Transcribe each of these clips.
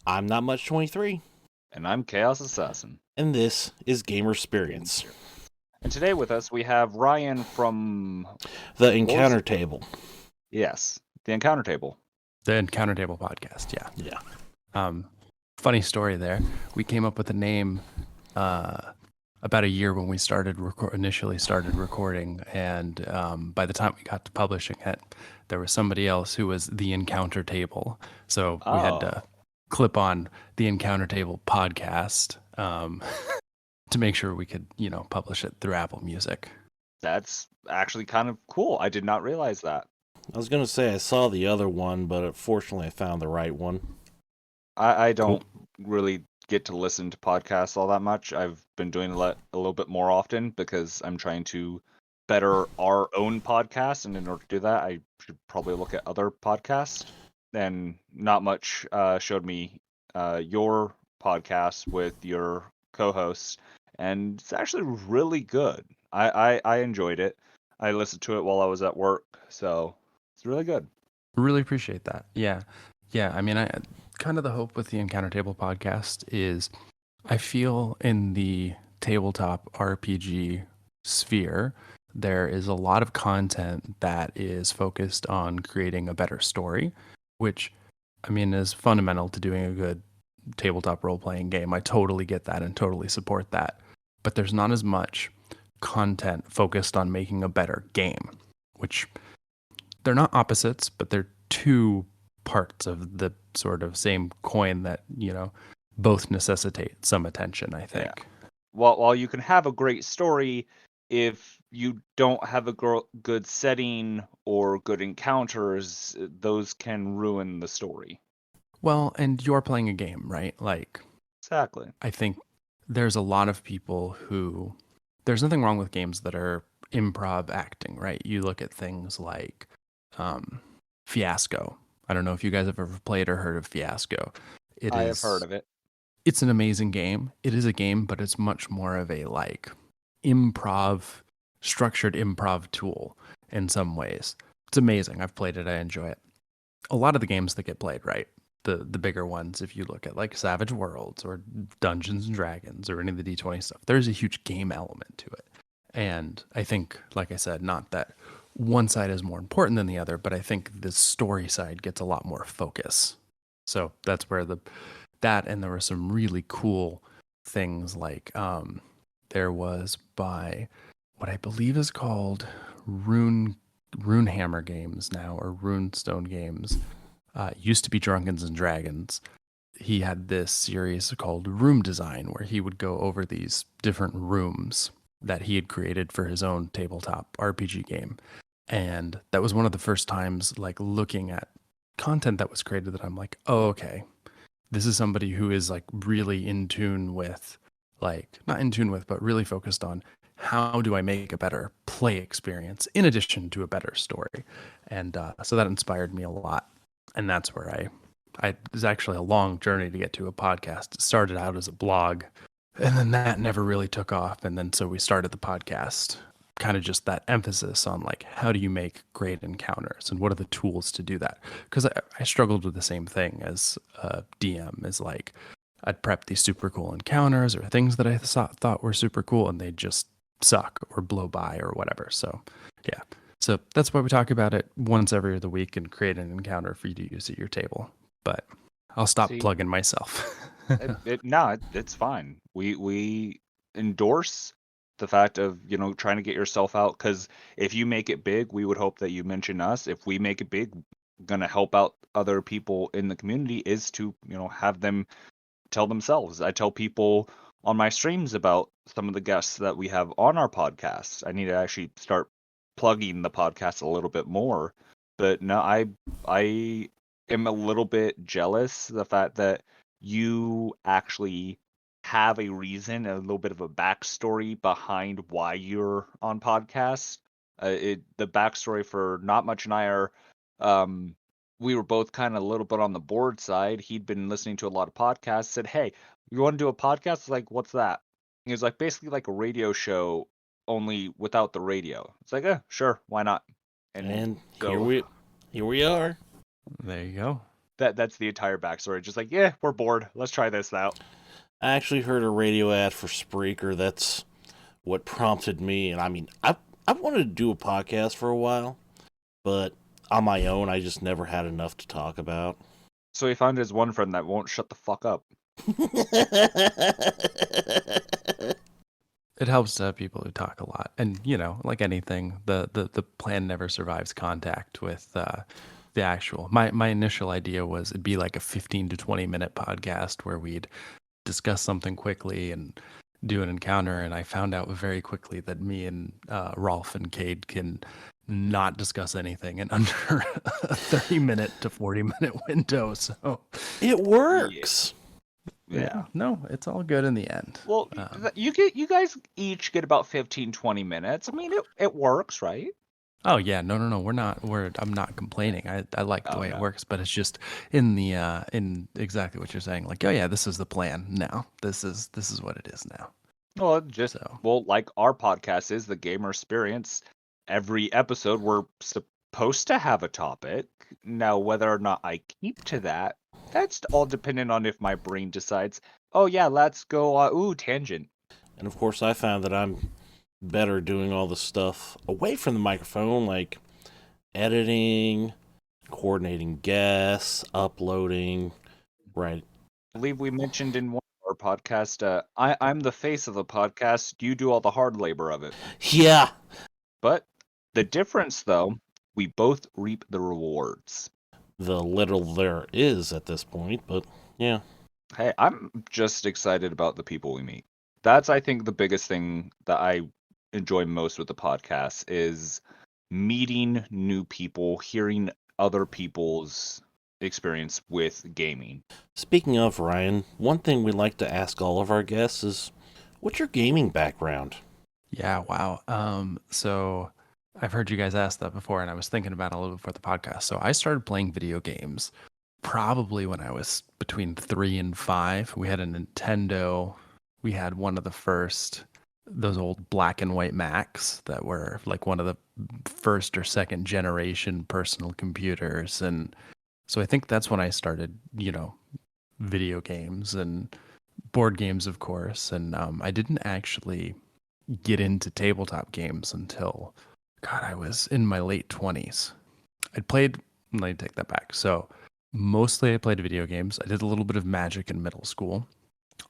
I'm not much 23, And I'm ChoasAssassin. and this is Gamer Experience, And today with us we have Ryan from the what was encounter it? table. Yes, the Encounter Table. The Encounter Table podcast, yeah. Yeah. Funny story there. We came up with a name about a year when we initially started recording, and by the time we got to publishing it, there was somebody else who was the Encounter Table. So we had to clip on the Encounter Table podcast to make sure we could, publish it through Apple Music. That's actually kind of cool. I did not realize that. I was going to say I saw the other one, but fortunately I found the right one. I don't really get to listen to podcasts all that much. I've been doing a little bit more often because I'm trying to better our own podcast, and in order to do that, I should probably look at other podcasts. And not much showed me your podcast with your co-host, and it's actually really good. I enjoyed it. I listened to it while I was at work, so it's really good. Really appreciate that. Yeah. I mean, I kind of the hope with the Encounter Table podcast is I feel in the tabletop RPG sphere, there is a lot of content that is focused on creating a better story, which I mean is fundamental to doing a good tabletop role playing game. I totally get that and totally support that. But there's not as much content focused on making a better game, which they're not opposites, but they're two parts of the sort of same coin that, both necessitate some attention, I think. Yeah. While you can have a great story, if you don't have a good setting or good encounters, those can ruin the story. Well, and you're playing a game, right? Like, Exactly. I think there's a lot of people who, there's nothing wrong with games that are improv acting, right? You look at things like Fiasco. I don't know if you guys have ever played or heard of Fiasco. I have heard of it. It's an amazing game. It is a game, but it's much more of a like structured improv tool in some ways. It's amazing. I've played it. I enjoy it. A lot of the games that get played, right? The bigger ones, if you look at like Savage Worlds or Dungeons and Dragons or any of the D20 stuff, there's a huge game element to it. And I think, like I said, not that one side is more important than the other, but I think the story side gets a lot more focus. So that's where and there were some really cool things like there was by what I believe is called Runehammer Games now, or Runestone Games. Used to be Drunken and Dragons. He had this series called Room Design, where he would go over these different rooms that he had created for his own tabletop RPG game. And that was one of the first times, like, looking at content that was created that I'm like, oh, okay, this is somebody who is like really in tune with, like, not in tune with, but really focused on how do I make a better play experience in addition to a better story. And so that inspired me a lot. And that's where it was actually a long journey to get to a podcast. It started out as a blog, and then that never really took off. And then so we started the podcast, kind of just that emphasis on like, how do you make great encounters and what are the tools to do that? Because I struggled with the same thing as a DM, is like, I'd prep these super cool encounters or things that I thought were super cool, and they just suck or blow by or whatever. So yeah. So that's why we talk about it once every other week and create an encounter for you to use at your table. But I'll stop plugging myself. It's fine. We endorse the fact of, trying to get yourself out, because if you make it big, we would hope that you mention us. If we make it big, gonna help out other people in the community is to, have them tell themselves. I tell people on my streams about some of the guests that we have on our podcast. I need to actually start plugging the podcast a little bit more. But no, I am a little bit jealous the fact that you actually have a reason, a little bit of a backstory behind why you're on podcast. The backstory for Not Much and I are, we were both kind of a little bit on the board side. He'd been listening to a lot of podcasts, said, "Hey, you want to do a podcast?" Like, what's that? He was like, basically like a radio show, only without the radio. It's like, sure, why not? And so here we are. There you go. That's the entire backstory. Just like, yeah, we're bored. Let's try this out. I actually heard a radio ad for Spreaker. That's what prompted me. And I mean, I wanted to do a podcast for a while, but on my own, I just never had enough to talk about. So he found his one friend that won't shut the fuck up. It helps to have people who talk a lot, and like anything, the plan never survives contact with the actual. My initial idea was it'd be like a 15 to 20 minute podcast where we'd discuss something quickly and do an encounter, and I found out very quickly that me and Rolf and Cade can not discuss anything in under a 30-minute to 40-minute window. So It works. Yeah. No, it's all good in the end. Well, you guys each get about 15, 20 minutes. I mean, it works, right? Oh yeah, no, I'm not complaining. I like the way it works, but it's just in exactly what you're saying. Like, oh yeah, this is the plan now. This is what it is now. Well, like our podcast is the gamer experience. Every episode we're supposed to have a topic. Now, whether or not I keep to that, that's all dependent on if my brain decides, oh yeah, let's go, tangent. And of course, I found that I'm better doing all the stuff away from the microphone, like editing, coordinating guests, uploading, right? I believe we mentioned in one of our podcasts, I'm the face of the podcast. You do all the hard labor of it. Yeah. But the difference, though, we both reap the rewards. The little there is at this point, but yeah. Hey, I'm just excited about the people we meet. That's, I think, the biggest thing that I enjoy most with the podcast is meeting new people, hearing other people's experience with gaming. Speaking of, Ryan, one thing we like to ask all of our guests is, what's your gaming background? Yeah, wow. So I've heard you guys ask that before, and I was thinking about it a little before the podcast. So I started playing video games probably when I was between 3 and 5. We had a Nintendo. We had one of the first, those old black and white Macs that were like one of the first or second generation personal computers. And so I think that's when I started, video games and board games, of course. And I didn't actually get into tabletop games until, God, I was in my late 20s. Let me take that back. So mostly I played video games. I did a little bit of Magic in middle school.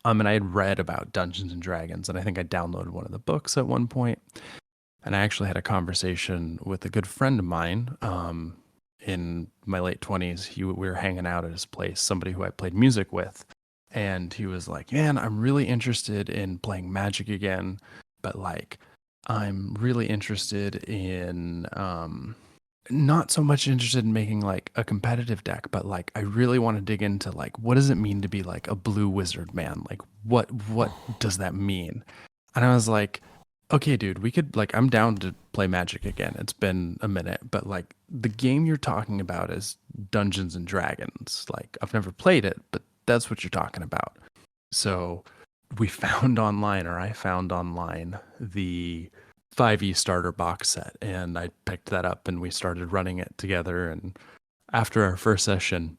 And I had read about Dungeons and Dragons, and I think I downloaded one of the books at one point. And I actually had a conversation with a good friend of mine in my late 20s. We were hanging out at his place, somebody who I played music with. And he was like, man, I'm really interested in playing Magic again, but like, I'm really interested in not so much interested in making like a competitive deck, but like I really want to dig into like what does it mean to be like a blue wizard man? Like what does that mean? And I was like, okay, dude, we could like I'm down to play Magic again. It's been a minute, but like the game you're talking about is Dungeons and Dragons. Like I've never played it, but that's what you're talking about. So I found online the 5e starter box set, and I picked that up and we started running it together. And after our first session,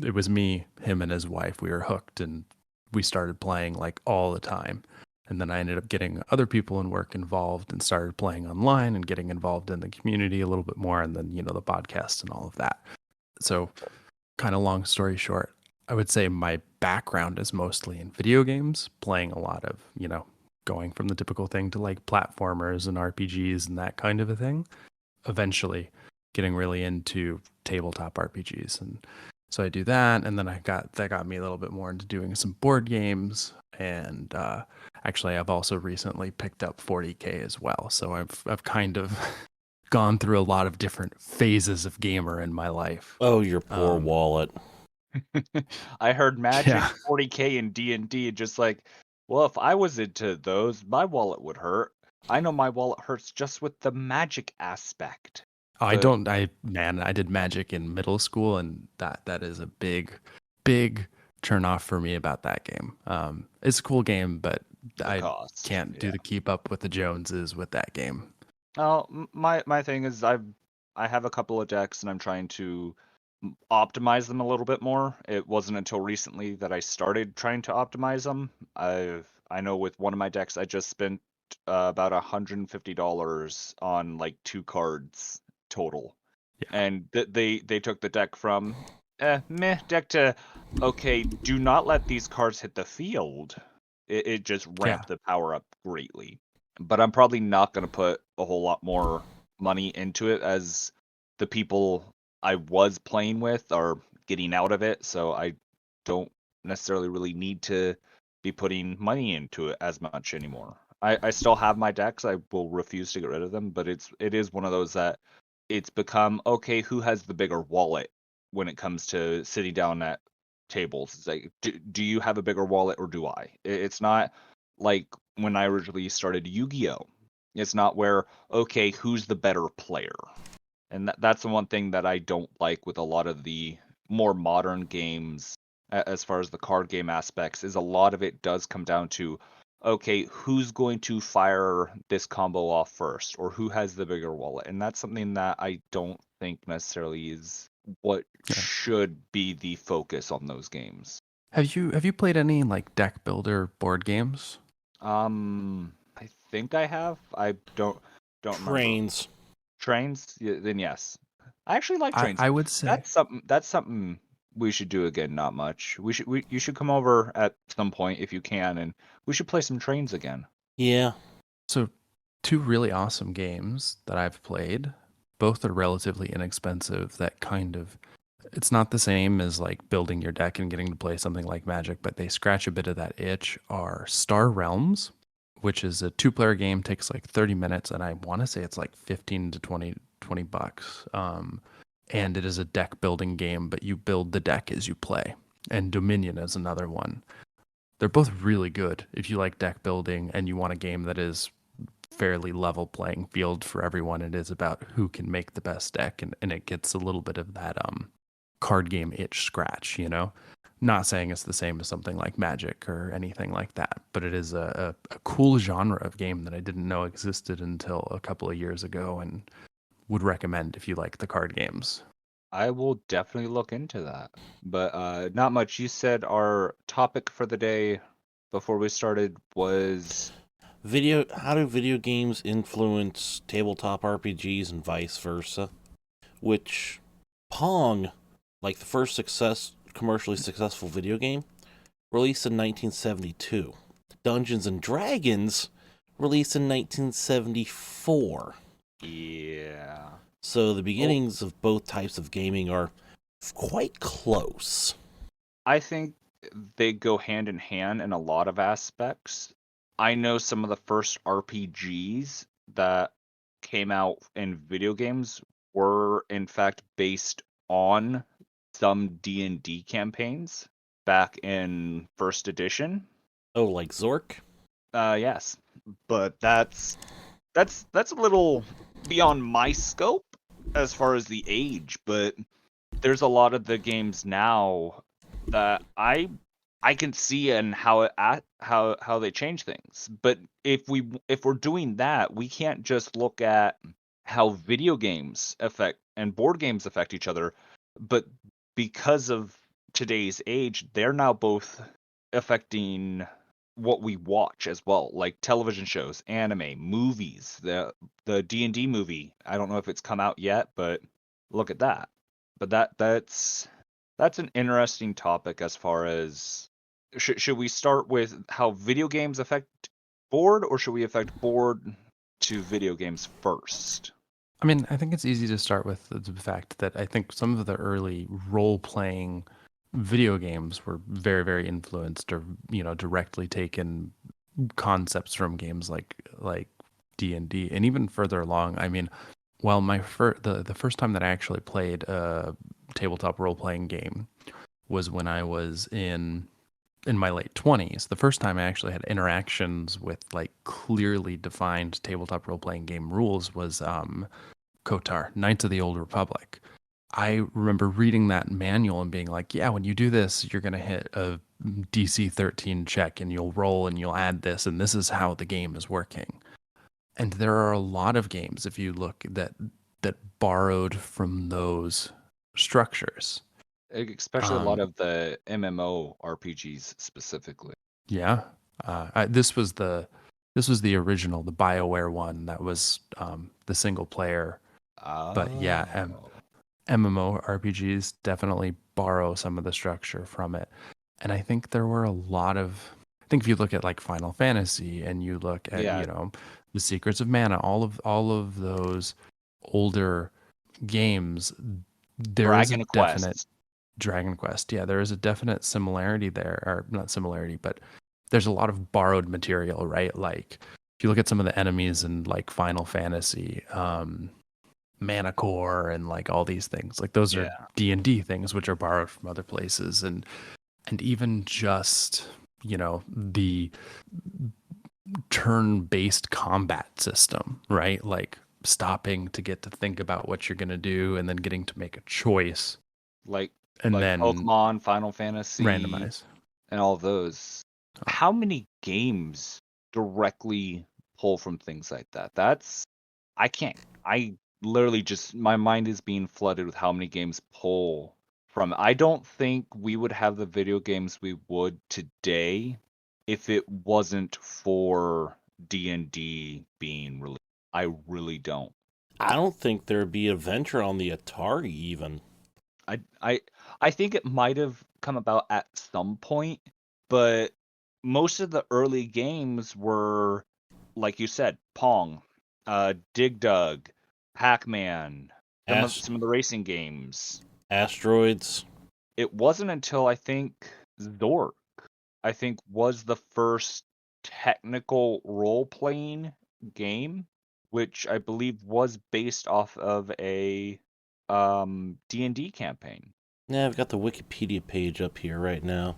it was me, him, and his wife. We were hooked and we started playing like all the time. And then I ended up getting other people in work involved and started playing online and getting involved in the community a little bit more, and then the podcast and all of that. So kind of long story short, I would say my background is mostly in video games, playing a lot of, going from the typical thing to like platformers and RPGs and that kind of a thing. Eventually getting really into tabletop RPGs. And so I do that. And then that got me a little bit more into doing some board games. And actually I've also recently picked up 40K as well. So I've kind of gone through a lot of different phases of gamer in my life. Oh, your poor wallet. I heard Magic, Yeah. 40K, and D&D, just like, well, if I was into those, my wallet would hurt. I know my wallet hurts just with the Magic aspect. Oh, I did Magic in middle school, and that is a big turn off for me about that game. It's a cool game, but I can't do the keep up with the Joneses with that game. Oh, my thing is I have a couple of decks, and I'm trying to optimize them a little bit more. It wasn't until recently that I started trying to optimize them. I know with one of my decks, I just spent about $150 on like 2 cards total, Yeah. and they took the deck from meh deck to okay. Do not let these cards hit the field. It just ramped the power up greatly. But I'm probably not going to put a whole lot more money into it, as the people I was playing with are getting out of it, so I don't necessarily really need to be putting money into it as much anymore. I still have my decks. I will refuse to get rid of them, but it is one of those that it's become okay, who has the bigger wallet when it comes to sitting down at tables? It's like, do you have a bigger wallet or do I? It's not like when I originally started Yu-Gi-Oh! It's not where, okay, who's the better player? And that's the one thing that I don't like with a lot of the more modern games, as far as the card game aspects, is a lot of it does come down to, okay, who's going to fire this combo off first, or who has the bigger wallet? And that's something that I don't think necessarily is what should be the focus on those games. Have you played any like deck builder board games? I think I have. I don't remember. Trains. Trains? Yeah, then yes. I actually like trains. I would say That's something we should do again. Not much. You should come over at some point if you can, and we should play some trains again. Yeah. so. Two really awesome games that I've played. Both are relatively inexpensive. That kind of, it's not the same as like building your deck and getting to play something like Magic, but they scratch a bit of that itch. Are Star Realms, which is a 2-player game, takes like 30 minutes, and I want to say it's like 15 to 20 bucks. And it is a deck building game, but you build the deck as you play. And Dominion is another one. They're both really good if you like deck building and you want a game that is fairly level playing field for everyone. It is about who can make the best deck, and it gets a little bit of that card game itch scratch, you know? Not saying it's the same as something like Magic or anything like that, but it is a cool genre of game that I didn't know existed until a couple of years ago, and would recommend if you like the card games. I will definitely look into that. But not much. You said our topic for the day before we started was How do video games influence tabletop RPGs and vice versa? Which Pong, like the first commercially successful video game, released in 1972. Dungeons and Dragons released in 1974. yeah. So the beginnings of both types of gaming are quite close. I think they go hand in hand in a lot of aspects. I know some of the first RPGs that came out in video games were in fact based on some D&D campaigns back in first edition. Oh, like Zork? Yes. But that's a little beyond my scope as far as the age, but there's a lot of the games now that I can see and how they change things. But if we're doing that, we can't just look at how video games affect and board games affect each other, but because of today's age, they're now both affecting what we watch as well, like television shows, anime, movies. The D&D movie, I don't know if it's come out yet, but look at that. But that's an interesting topic as far as should we start with how video games affect board, or should we affect board to video games first? I mean, I think it's easy to start with the fact that I think some of the early role-playing video games were very, very influenced, or directly taken concepts from games like D&D, and even further along. I mean, while the first time that I actually played a tabletop role-playing game was when I was in my late 20s. The first time I actually had interactions with like clearly defined tabletop role-playing game rules was KOTOR, Knights of the Old Republic. I remember reading that manual and being like, yeah, when you do this, you're going to hit a DC 13 check and you'll roll and you'll add this, and this is how the game is working. And there are a lot of games, if you look, that borrowed from those structures. Especially a lot of the MMO RPGs specifically. Yeah. This was the original, the BioWare one that was the single player. But yeah, Oh. MMO RPGs definitely borrow some of the structure from it. And I think there were a lot of, I think if you look at like Final Fantasy and you look at, Yeah. the Secrets of Mana, all of those older games, there is a Dragon definite Quest. Dragon Quest. Yeah, there is a definite similarity there, or not similarity, but there's a lot of borrowed material, right? Like if you look at some of the enemies in like Final Fantasy, Mana Core and like all these things, like those are Yeah. D&D things which are borrowed from other places, and even just the turn-based combat system, right? Like stopping to get to think about what you're going to do and then getting to make a choice Like and then Pokemon, Final Fantasy, randomize. and all those. How many games directly pull from things like that? I literally just, my mind is being flooded with how many games pull from. I don't think we would have the video games we would today if it wasn't for D&D being released. I really don't. I don't think there'd be Adventure on the Atari even. I think it might have come about at some point, but most of the early games were, like you said, Pong, Dig Dug, Pac-Man, some of the racing games. Asteroids. It wasn't until I think Zork, was the first technical role-playing game, which I believe was based off of a D&D campaign. Yeah, I've got the Wikipedia page up here right now.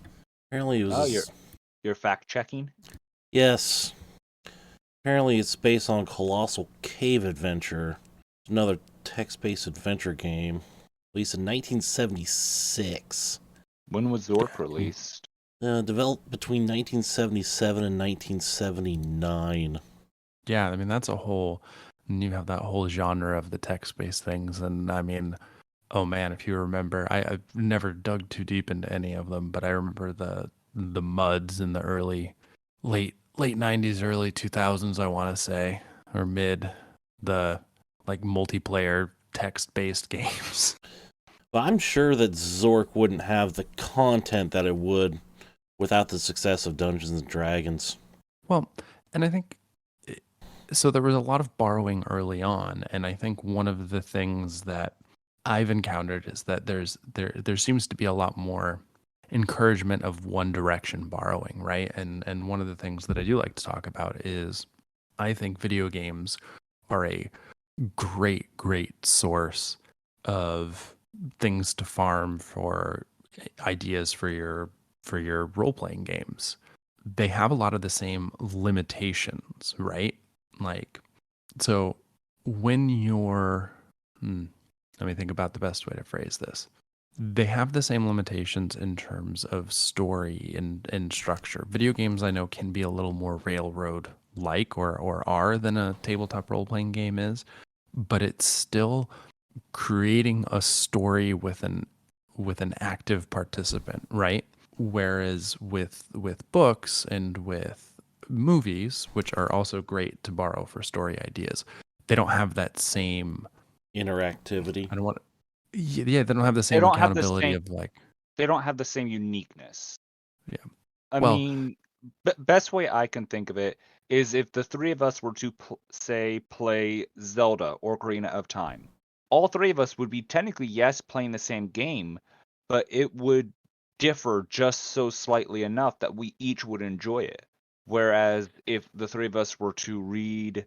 Apparently it was... Oh, you're fact-checking? Yes. Apparently it's based on Colossal Cave Adventure, another text-based adventure game, released in 1976. When was Zork released? Developed between 1977 and 1979. Yeah, I mean that's a whole, and you have that whole genre of the text-based things, and I mean, oh man, if you remember, I've never dug too deep into any of them, but I remember the MUDs in the late 90s, early 2000s, I want to say, or mid, the like multiplayer text-based games. But I'm sure that Zork wouldn't have the content that it would without the success of Dungeons and Dragons. Well, and I think so there was a lot of borrowing early on, and I think one of the things that I've encountered is that there seems to be a lot more encouragement of one direction borrowing, right? And one of the things that I do like to talk about is I think video games are a great source of things to farm for ideas for your role-playing games. They have a lot of the same limitations, right? Like, so when you're, let me think about the best way to phrase this. They have the same limitations in terms of story and structure. Video games, I know, can be a little more railroad-like or are than a tabletop role-playing game is, but it's still creating a story with an active participant, right? Whereas with books and with movies, which are also great to borrow for story ideas, they don't have that same Interactivity. I don't want yeah, they don't have the They same don't have the accountability same. of like They don't have the same uniqueness. Yeah. I Well, mean, best way I can think of it is if the three of us were to say play Zelda or Ocarina of Time. All three of us would be technically, yes, playing the same game, but it would differ just so slightly enough that we each would enjoy it. Whereas if the three of us were to read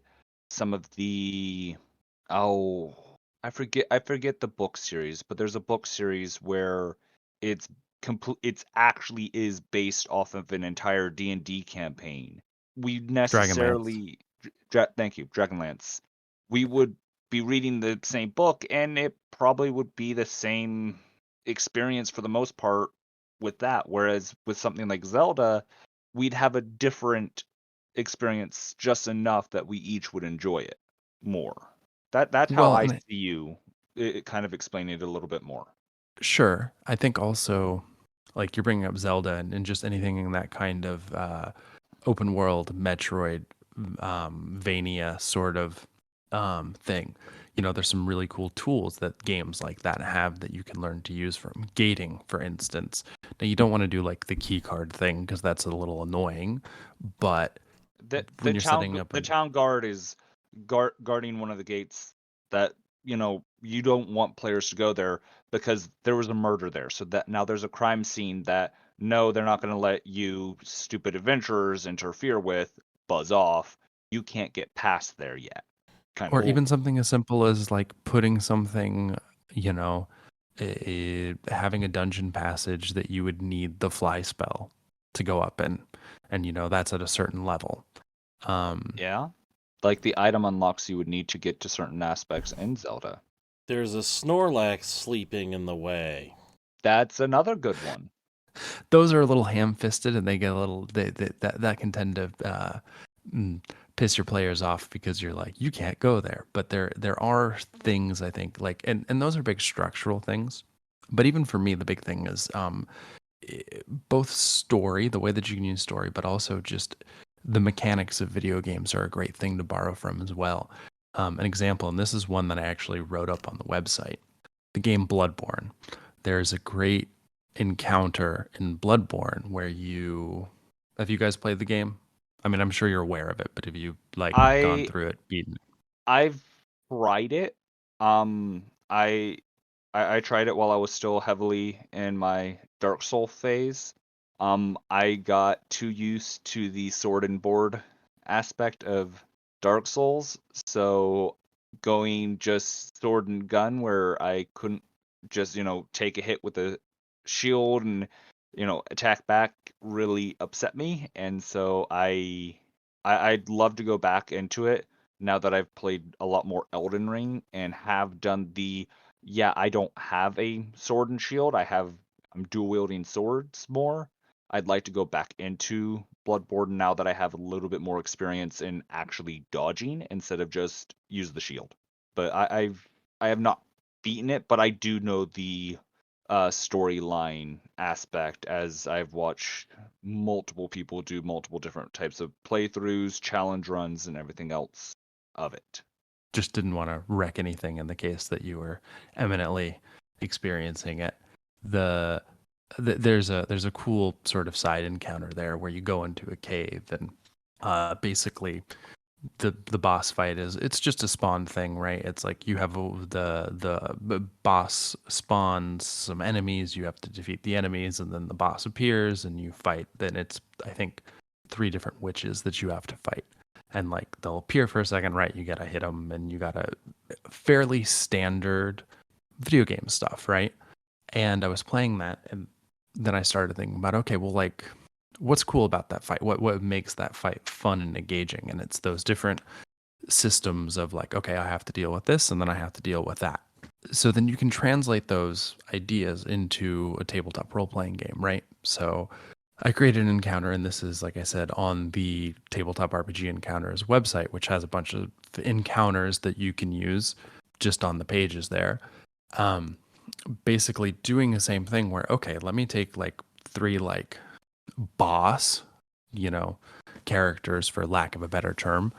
some of the I forget the book series, but there's a book series where it's it's actually is based off of an entire D&D campaign. We necessarily thank you, Dragonlance. We would be reading the same book and it probably would be the same experience for the most part with that. Whereas with something like Zelda, we'd have a different experience just enough that we each would enjoy it more. That's how well, I and see you kind of explaining it a little bit more. Sure. I think also, like you're bringing up Zelda and just anything in that kind of open world Metroid Vania sort of thing. You know, there's some really cool tools that games like that have that you can learn to use from gating, for instance. Now, you don't want to do like the key card thing because that's a little annoying, but when you're setting up The town guard is guarding one of the gates that you don't want players to go there because there was a murder there. So that now there's a crime scene that no, they're not going to let you stupid adventurers interfere with. Buzz off. You can't get past there yet. Kind or of. even something as simple as like putting something, you know, having a dungeon passage that you would need the fly spell to go up in, and that's at a certain level. Yeah. Like the item unlocks you would need to get to certain aspects in Zelda. There's a Snorlax sleeping in the way. That's another good one. Those are a little ham-fisted, and they get a little that can tend to piss your players off because you're like, you can't go there. But there are things, I think, like, and those are big structural things. But even for me, the big thing is both story, the way that you can use story, but also just the mechanics of video games are a great thing to borrow from as well. An example, and this is one that I actually wrote up on the website, the game Bloodborne. There's a great encounter in Bloodborne where have you guys played the game? I mean, I'm sure you're aware of it, but have you gone through it, beaten it? I've tried it. I tried it while I was still heavily in my Dark Soul phase. I got too used to the sword and board aspect of Dark Souls, so going just sword and gun where I couldn't just, take a hit with a shield and, attack back really upset me. And so I'd love to go back into it now that I've played a lot more Elden Ring and have done I don't have a sword and shield. I'm dual wielding swords more. I'd like to go back into Bloodborne now that I have a little bit more experience in actually dodging instead of just use the shield. But I have not beaten it, but I do know the storyline aspect as I've watched multiple people do multiple different types of playthroughs, challenge runs, and everything else of it. Just didn't want to wreck anything in the case that you were eminently experiencing it. There's a cool sort of side encounter there where you go into a cave and basically the boss fight it's just a spawn thing, right? It's like you have the boss spawns some enemies, you have to defeat the enemies, and then the boss appears and you fight. Then it's, I think, 3 different witches that you have to fight, and like they'll appear for a second, right? You gotta hit them, and you gotta fairly standard video game stuff, right? And I was playing that, and then I started thinking about, okay, well, like, what's cool about that fight? What makes that fight fun and engaging? And it's those different systems of like, okay, I have to deal with this, and then I have to deal with that. So then you can translate those ideas into a tabletop role-playing game, right? So I created an encounter, and this is, like I said, on the Tabletop RPG Encounters website, which has a bunch of encounters that you can use just on the pages there. Basically doing the same thing where, okay, let me take like 3 like boss, characters, for lack of a better term,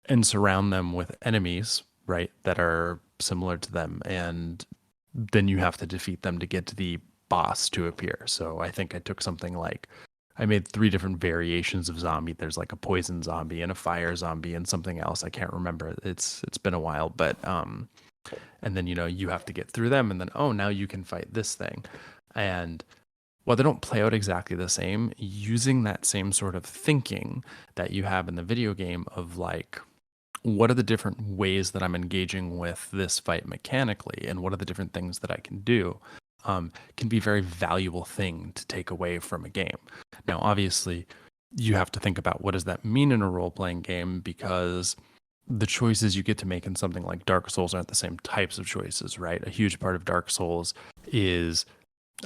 and surround them with enemies, right, that are similar to them, and then you have to defeat them to get to the boss to appear. So I think I took something like, I made 3 different variations of zombie. There's like a poison zombie and a fire zombie and something else. I can't remember. It's been a while, but and then you have to get through them, and then now you can fight this thing. And while they don't play out exactly the same, using that same sort of thinking that you have in the video game of like, what are the different ways that I'm engaging with this fight mechanically, and what are the different things that I can do, can be a very valuable thing to take away from a game. Now, obviously, you have to think about what does that mean in a role-playing game, because the choices you get to make in something like Dark Souls aren't the same types of choices, right? A huge part of Dark Souls is,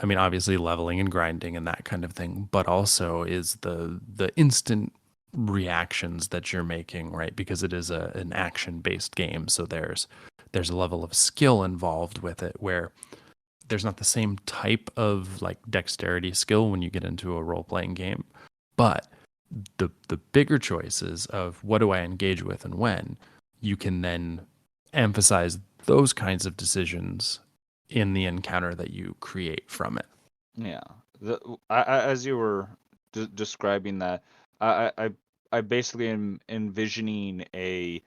I mean, obviously leveling and grinding and that kind of thing, but also is the instant reactions that you're making, right? Because it is an action-based game, so there's a level of skill involved with it where there's not the same type of like dexterity skill when you get into a role-playing game. But the bigger choices of what do I engage with and when, you can then emphasize those kinds of decisions in the encounter that you create from it. Yeah. As you were describing that, I basically am envisioning a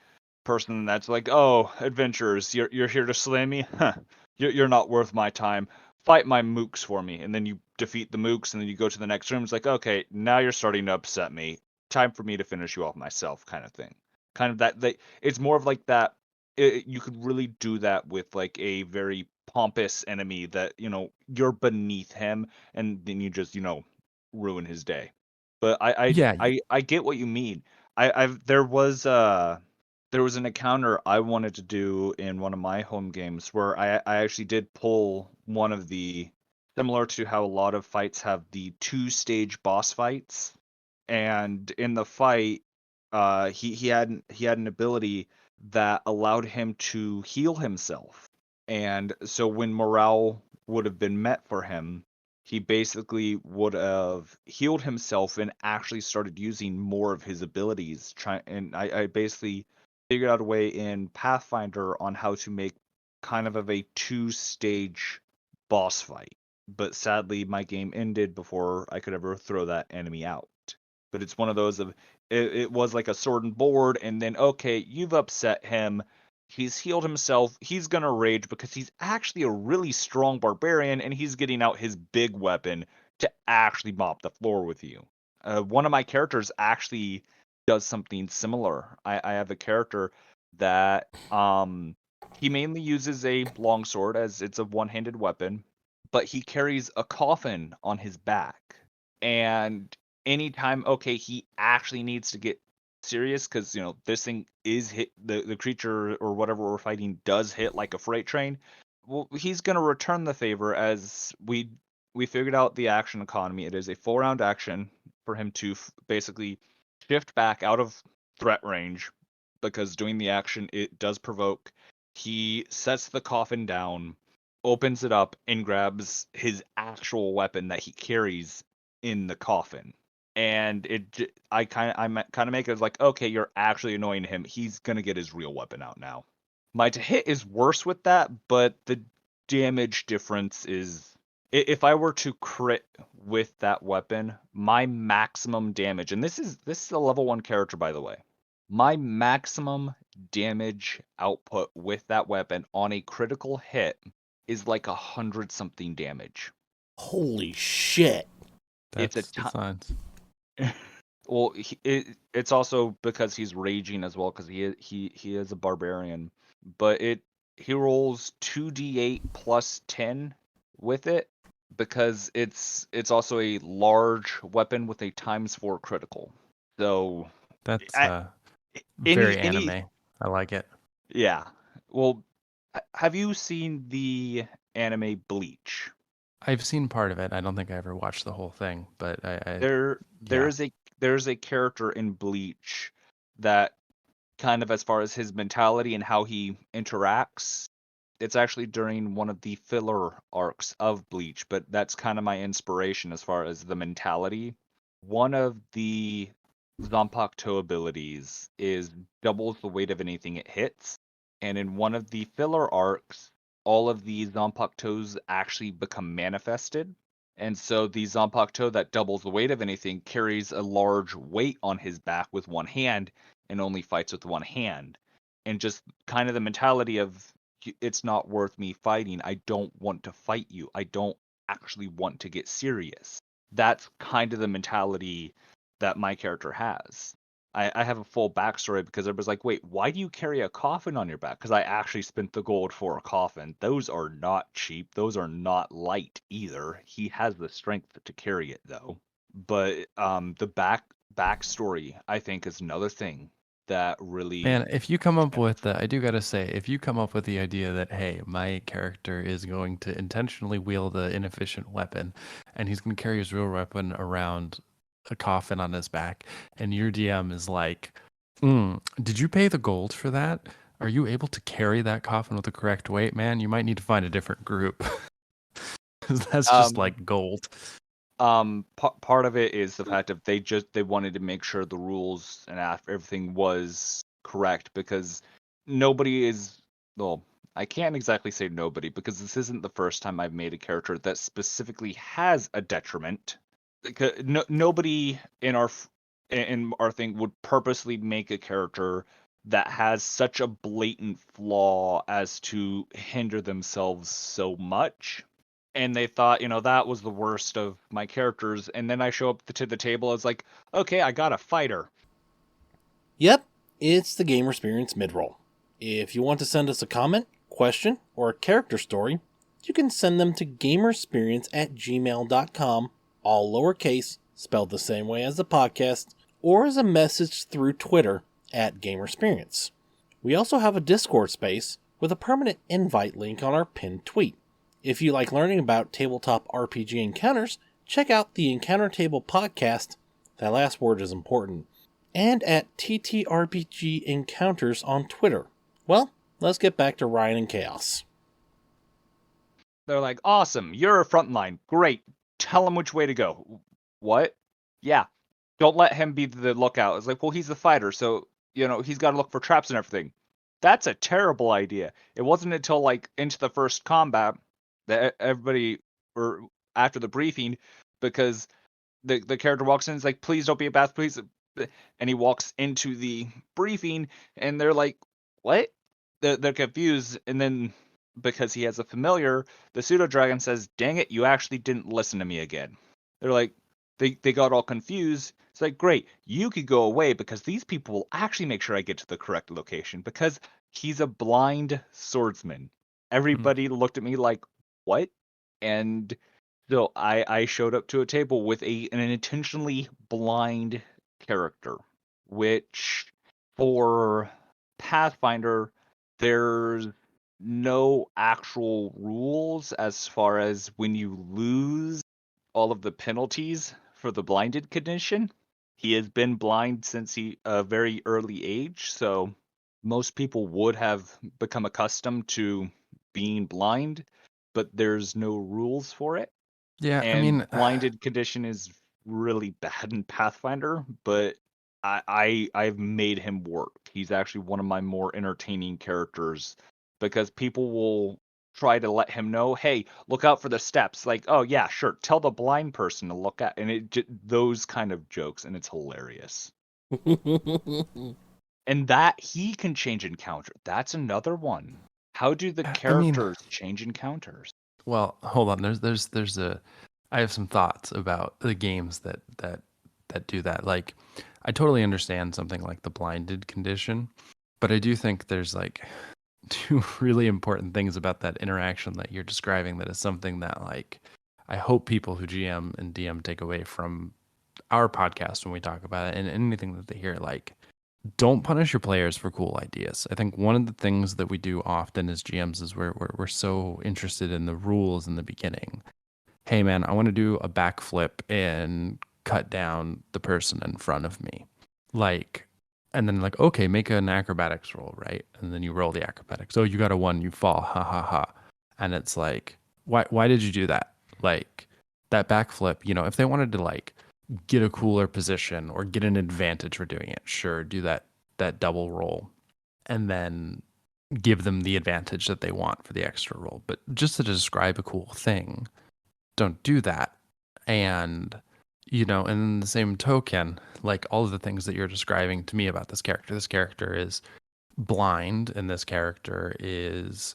person that's like, "Oh, adventurers, you're here to slay me? Huh. You're not worth my time. Fight my mooks for me." And then you defeat the mooks, and then you go to the next room. It's like, "Okay, now you're starting to upset me. Time for me to finish you off myself," kind of thing. Kind of that. It's more of like that. You could really do that with like a very pompous enemy that you're beneath him, and then you just ruin his day. But Yeah, I get what you mean. I've there was an encounter I wanted to do in one of my home games where I actually did pull one of the, similar to how a lot of fights have the 2-stage boss fights, and in the fight, he had an ability that allowed him to heal himself. And so when morale would have been met for him, he basically would have healed himself and actually started using more of his abilities. And I basically figured out a way in Pathfinder on how to make kind of a 2-stage boss fight. But sadly, my game ended before I could ever throw that enemy out. But it's one of those of it was like a sword and board, and then okay, you've upset him. He's healed himself. He's gonna rage because he's actually a really strong barbarian, and he's getting out his big weapon to actually mop the floor with you. One of my characters actually does something similar. I have a character that he mainly uses a longsword as it's a one-handed weapon, but he carries a coffin on his back. And anytime, okay, he actually needs to get serious because this thing is hit, the creature or whatever we're fighting does hit like a freight train. Well, he's gonna return the favor, as we figured out the action economy. It is a 4-round action for him to basically shift back out of threat range, because doing the action, it does provoke. He sets the coffin down, opens it up, and grabs his actual weapon that he carries in the coffin. And I kind of make it as like, okay, you're actually annoying him. He's gonna get his real weapon out now. My to hit is worse with that, but the damage difference is, if I were to crit with that weapon, my maximum damage, and this is a level 1 character, by the way. My maximum damage output with that weapon on a critical hit is like 100 something damage. Holy shit. It's a that's the signs. well, it's also because he's raging as well, because he is a barbarian. But he rolls 2d8 plus 10 with it, because it's also a large weapon with a ×4 critical. So That's any very anime. I like it. yeah. Well, have you seen the anime Bleach? I've seen part of it. I don't think I ever watched the whole thing, but There yeah. there's a character in Bleach that, kind of as far as his mentality and how he interacts, it's actually during one of the filler arcs of Bleach, but that's kind of my inspiration as far as the mentality. One of the Zanpakuto abilities is doubles the weight of anything it hits, and in one of the filler arcs, all of the Zanpakutos actually become manifested. And so the Zanpakuto that doubles the weight of anything carries a large weight on his back with one hand, and only fights with one hand. And just kind of the mentality of, it's not worth me fighting. I don't want to fight you. I don't actually want to get serious. That's kind of the mentality that my character has. I have a full backstory, because everybody's like, wait, why do you carry a coffin on your back? Because I actually spent the gold for a coffin. Those are not cheap. Those are not light either. He has the strength to carry it, though. But the backstory, I think, is another thing that really Man, if you come up stands with the, I do gotta say, if you come up with the idea that, hey, my character is going to intentionally wield an inefficient weapon, and he's going to carry his real weapon around a coffin on his back, and your DM is like, did you pay the gold for that? Are you able to carry that coffin with the correct weight, man? You might need to find a different group. because that's just Um, like gold. Part of it is the fact of they wanted to make sure the rules and everything was correct, because nobody is, well, I can't exactly say nobody, because this isn't the first time I've made a character that specifically has a detriment. Nobody in our thing would purposely make a character that has such a blatant flaw as to hinder themselves so much. And they thought, that was the worst of my characters. And then I show up to the table as like, okay, I got a fighter. Yep, it's the Gamer Experience midroll. If you want to send us a comment, question, or a character story, you can send them to gamersperience@gmail.com, all lowercase, spelled the same way as the podcast, or as a message through Twitter @gamersperience. We also have a Discord space with a permanent invite link on our pinned tweet. If you like learning about tabletop RPG encounters, check out the Encounter Table podcast, that last word is important, and at TTRPG Encounters on Twitter. Well, let's get back to Ryan and Chaos. They're like, awesome, you're a frontline. Great. Tell him which way to go. What? Yeah. Don't let him be the lookout. It's like, well, he's the fighter, so, he's got to look for traps and everything. That's a terrible idea. It wasn't until, like, into the first combat that everybody, or after the briefing, because the character walks in and is like, please don't be a bath, please. And he walks into the briefing, and they're like, what? They're confused, and then because he has a familiar, the pseudo dragon says, dang it, you actually didn't listen to me again. They're like, they got all confused. It's like, great, you could go away, because these people will actually make sure I get to the correct location, because he's a blind swordsman. Everybody looked at me like, what? And so I showed up to a table with an intentionally blind character, which for Pathfinder, there's no actual rules as far as when you lose all of the penalties for the blinded condition. He has been blind since a very early age, so most people would have become accustomed to being blind, but there's no rules for it. Yeah, I And mean, blinded condition is really bad in Pathfinder, but I've made him work. He's actually one of my more entertaining characters, because people will try to let him know, hey, look out for the steps. Like, oh yeah, sure, tell the blind person to look at, and those kind of jokes, and it's hilarious. And that he can change encounter. That's another one. How do the I mean, characters change encounters? well, hold on. I have some thoughts about the games that do that. Like, I totally understand something like the blinded condition, but I do think there's like two really important things about that interaction that you're describing that is something that, like, I hope people who GM and DM take away from our podcast when we talk about it, and anything that they hear. Like, don't punish your players for cool ideas. I think one of the things that we do often as GMs is we're so interested in the rules in the beginning. Hey man, I want to do a backflip and cut down the person in front of me. Like, and then like, okay, make an acrobatics roll, right? And then you roll the acrobatics. Oh, you got a 1, you fall. Ha ha ha. And it's like, why did you do that? Like, that backflip, if they wanted to like get a cooler position or get an advantage for doing it, sure, do that double roll and then give them the advantage that they want for the extra roll. But just to describe a cool thing, don't do that. And and in the same token, like, all of the things that you're describing to me about this character is blind, and this character is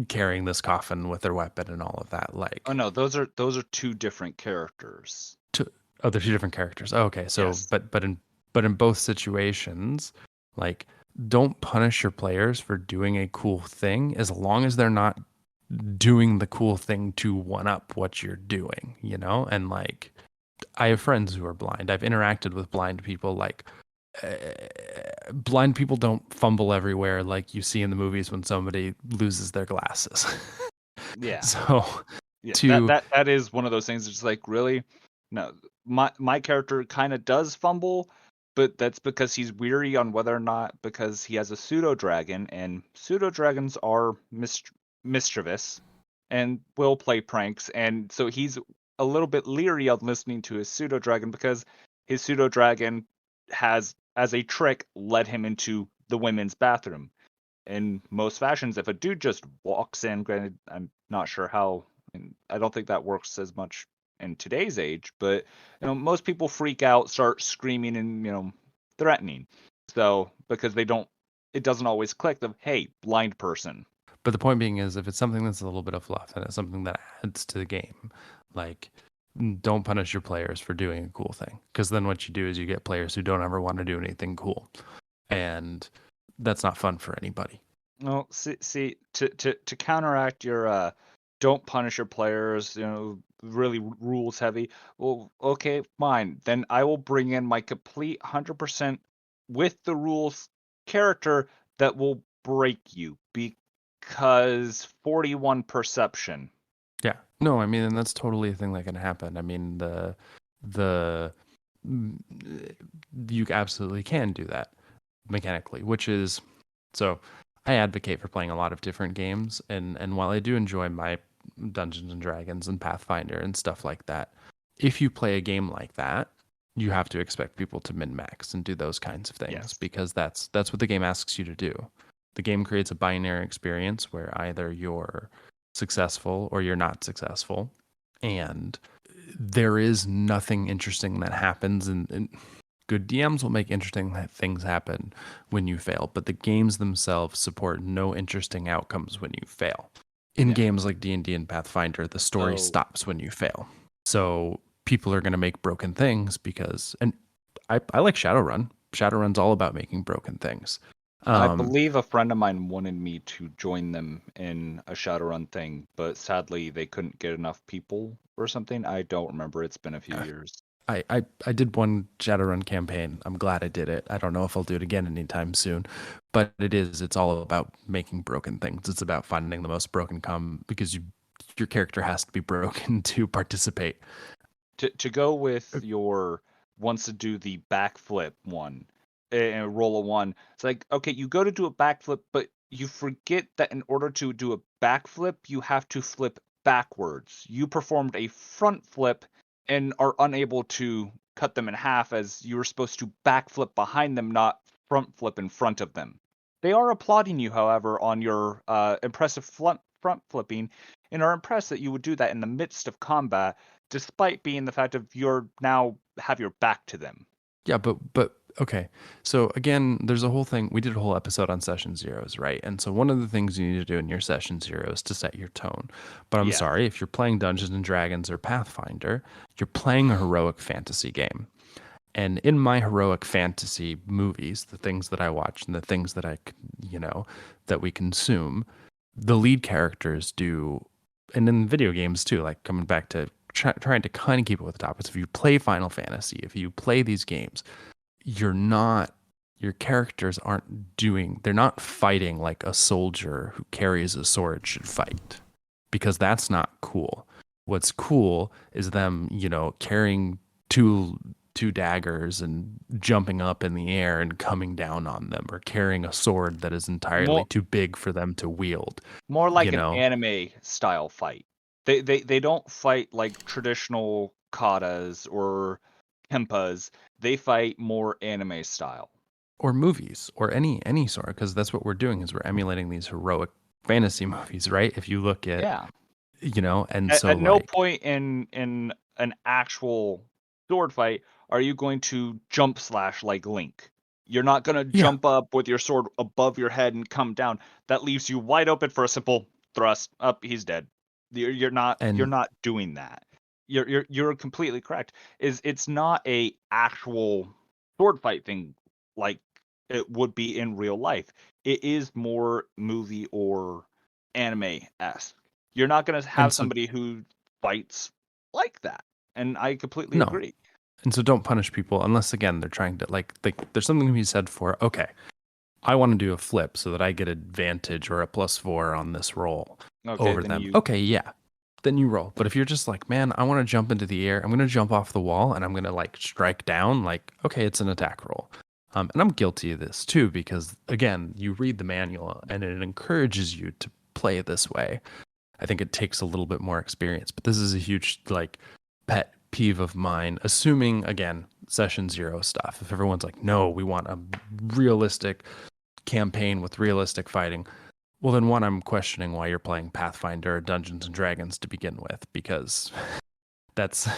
carrying this coffin with their weapon and all of that. Like, Oh no, those are two different characters. they're two different characters. Oh, okay, so Yes. but in both situations, like, don't punish your players for doing a cool thing as long as they're not doing the cool thing to one up what you're doing, And like, I have friends who are blind. I've interacted with blind people. Like, blind people don't fumble everywhere like you see in the movies when somebody loses their glasses. Yeah. So Yeah. to That is one of those things. It's like, really? No. My character kind of does fumble, but that's because he's weary on whether or not, because he has a pseudo dragon, and pseudo dragons are mischievous, and will play pranks, and so he's a little bit leery of listening to his pseudo dragon because his pseudo dragon has, as a trick, led him into the women's bathroom. In most fashions, if a dude just walks in, granted, I'm not sure how, and I don't think that works as much in today's age, but most people freak out, start screaming and threatening. So because it doesn't always click of, hey, blind person. But the point being is, if it's something that's a little bit of fluff and it's something that adds to the game, like, don't punish your players for doing a cool thing, because then what you do is you get players who don't ever want to do anything cool, and that's not fun for anybody. Well, see, to counteract your don't punish your players, really rules heavy. Well, okay, fine. Then I will bring in my complete 100% with the rules character that will break you because 41 perception. Yeah. No, I mean, and that's totally a thing that can happen. I mean, you absolutely can do that mechanically, which is, so I advocate for playing a lot of different games, and while I do enjoy my Dungeons and Dragons and Pathfinder and stuff like that, if you play a game like that, you have to expect people to min-max and do those kinds of things. Yes. Because that's what the game asks you to do. The game creates a binary experience where either you're successful or you're not successful, and there is nothing interesting that happens, and good DMs will make interesting things happen when you fail, but the games themselves support no interesting outcomes when you fail. In games like D&D and Pathfinder, the story stops when you fail. So people are going to make broken things because, and I like Shadowrun. Shadowrun's all about making broken things. I believe a friend of mine wanted me to join them in a Shadowrun thing, but sadly they couldn't get enough people or something. I don't remember. It's been a few years. I did one Shadowrun campaign. I'm glad I did it. I don't know if I'll do it again anytime soon, but it's all about making broken things. It's about finding the most broken because your character has to be broken to participate. To go with your wants to do the backflip one and roll a 1. It's like, okay, you go to do a backflip, but you forget that in order to do a backflip, you have to flip backwards. You performed a front flip and are unable to cut them in half, as you were supposed to backflip behind them, not front flip in front of them. They are applauding you, however, on your impressive front flipping, and are impressed that you would do that in the midst of combat, despite being the fact of you're now have your back to them. Yeah, but okay. So again, there's a whole thing. We did a whole episode on session zeros, right? And so one of the things you need to do in your session zero is to set your tone. But I'm sorry, if you're playing Dungeons and Dragons or Pathfinder, you're playing a heroic fantasy game. And in my heroic fantasy movies, the things that I watch and the things that that we consume, the lead characters do, and in video games too, like coming back to trying to kind of keep it with the topics. If you play Final Fantasy, if you play these games, your characters they're not fighting like a soldier who carries a sword should fight, because that's not cool. What's cool is them, carrying two daggers and jumping up in the air and coming down on them, or carrying a sword that is entirely too big for them to wield. More like an anime style fight. They don't fight like traditional katas or kempas. They fight more anime style. Or movies, or any sort, because that's what we're doing, is we're emulating these heroic fantasy movies, right? If you look at, and so at no point in an actual sword fight are you going to jump slash like Link. You're not going to jump up with your sword above your head and come down. That leaves you wide open for a simple thrust. Up, he's dead. You're not doing that. You're completely correct. It's not a actual sword fight thing like it would be in real life. It is more movie or anime-esque. You're not going to have somebody who fights like that. And I completely agree. And so don't punish people unless, again, they're trying to, there's something to be said for, okay, I want to do a flip so that I get advantage or a +4 on this roll over them. Okay, yeah. Then you roll. But if you're just like, man, I want to jump into the air, I'm going to jump off the wall and I'm going to strike down, okay, it's an attack roll. And I'm guilty of this too, because again, you read the manual and it encourages you to play this way. I think it takes a little bit more experience. But this is a huge like pet peeve of mine, assuming again, session 0 stuff. If everyone's like, no, we want a realistic campaign with realistic fighting, well then one, I'm questioning why you're playing Pathfinder or Dungeons and Dragons to begin with, because that's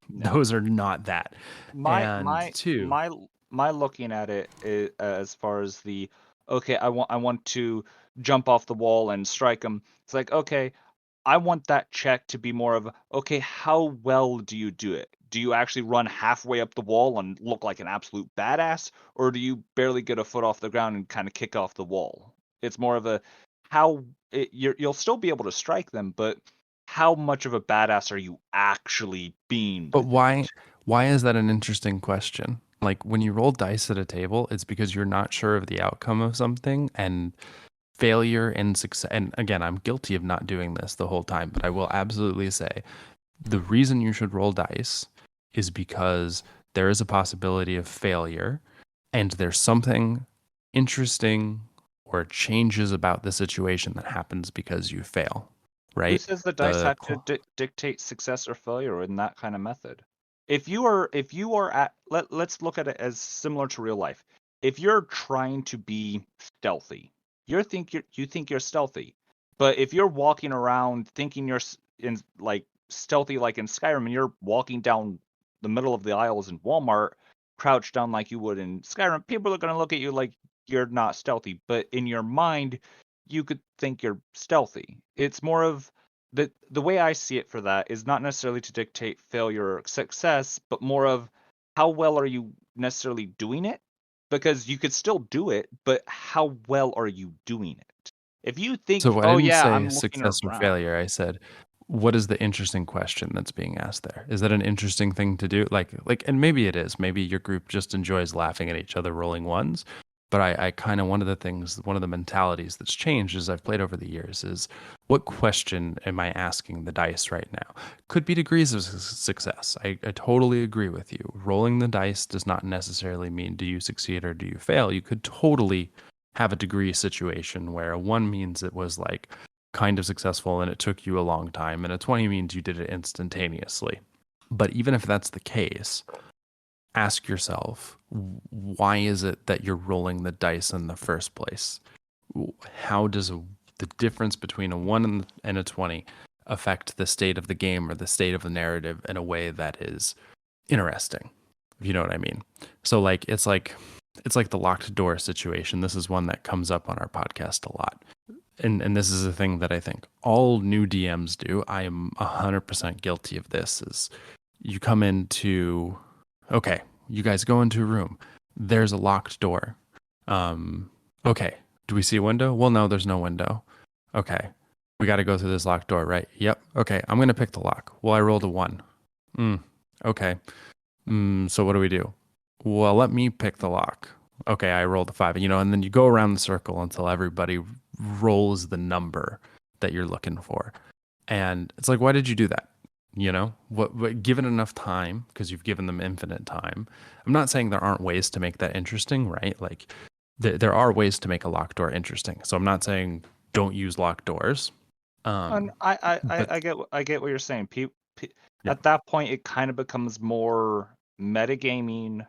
No. those are not that. My And my two, my looking at it is, as far as the okay, I want to jump off the wall and strike him. It's like, okay, I want that check to be more of, okay, how well do you do it? Do you actually run halfway up the wall and look like an absolute badass, or do you barely get a foot off the ground and kind of kick off the wall? It's more of a you'll still be able to strike them, but how much of a badass are you actually being but with it? why is that an interesting question? Like when you roll dice at a table, it's because you're not sure of the outcome of something, and failure and success. And again, I'm guilty of not doing this the whole time, but I will absolutely say the reason you should roll dice is because there is a possibility of failure, and there's something interesting or changes about the situation that happens because you fail, Who right? says the dice The have to dictate success or failure in that kind of method? If you are at let's look at it as similar to real life. If you're trying to be stealthy, you think you're stealthy. But if you're walking around thinking you're in like stealthy like in Skyrim and you're walking down the middle of the aisles in Walmart crouched down like you would in Skyrim, people are going to look at you like you're not stealthy, but in your mind you could think you're stealthy. It's more of the way I see it for that is not necessarily to dictate failure or success, but more of how well are you necessarily doing it? Because you could still do it, but how well are you doing it? If you think, So I oh didn't yeah, say I'm looking success or around. failure. I said, what is the interesting question that's being asked there? Is that an interesting thing to do? Like, and maybe it is. Maybe your group just enjoys laughing at each other rolling ones. But I kind of, one of the things, one of the mentalities that's changed as I've played over the years is, what question am I asking the dice right now? Could be degrees of success. I totally agree with you. Rolling the dice does not necessarily mean do you succeed or do you fail. You could totally have a degree situation where a 1 means it was like kind of successful and it took you a long time, and a 20 means you did it instantaneously. But even if that's the case, ask yourself, why is it that you're rolling the dice in the first place? How does the difference between a 1 and a 20 affect the state of the game or the state of the narrative in a way that is interesting, if you know what I mean? So like it's like the locked door situation. This is one that comes up on our podcast a lot. And this is a thing that I think all new DMs do. I am 100% guilty of this. Is you come into, okay, you guys go into a room. There's a locked door. Okay, do we see a window? Well, no, there's no window. Okay, we got to go through this locked door, right? Yep. Okay, I'm gonna pick the lock. Well, I rolled a 1. Okay. So what do we do? Well, let me pick the lock. Okay, I rolled a 5, and then you go around the circle until everybody rolls the number that you're looking for. And it's like, why did you do that? What given enough time, because you've given them infinite time. I'm not saying there aren't ways to make that interesting, right? Like there are ways to make a locked door interesting. So I'm not saying don't use locked doors. And But I get what you're saying. yeah. At that point, it kind of becomes more metagaming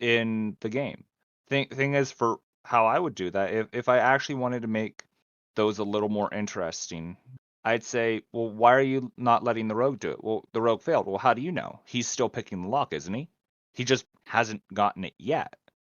in the game. Thing is, for how I would do that, if I actually wanted to make those a little more interesting, I'd say, well, why are you not letting the rogue do it? Well, the rogue failed. Well, how do you know? He's still picking the lock, isn't he? He just hasn't gotten it yet.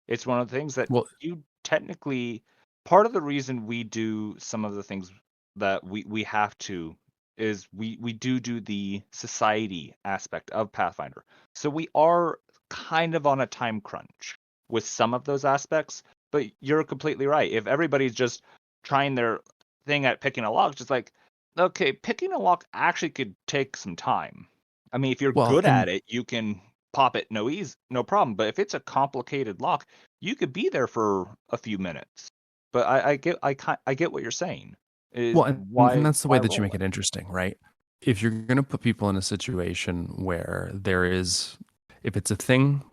It's one of the things that Well, you technically, part of the reason we do some of the things that we have to is we do the society aspect of Pathfinder. So we are kind of on a time crunch with some of those aspects, but you're completely right. If everybody's just trying their thing at picking a lock, just like, okay, picking a lock actually could take some time. I mean, if you're well, good and at it, you can pop it no problem. But if it's a complicated lock, you could be there for a few minutes. But I get what you're saying. Is Well, and that's the way why that you roll make it? it interesting, right? If you're going to put people in a situation where if it's a thing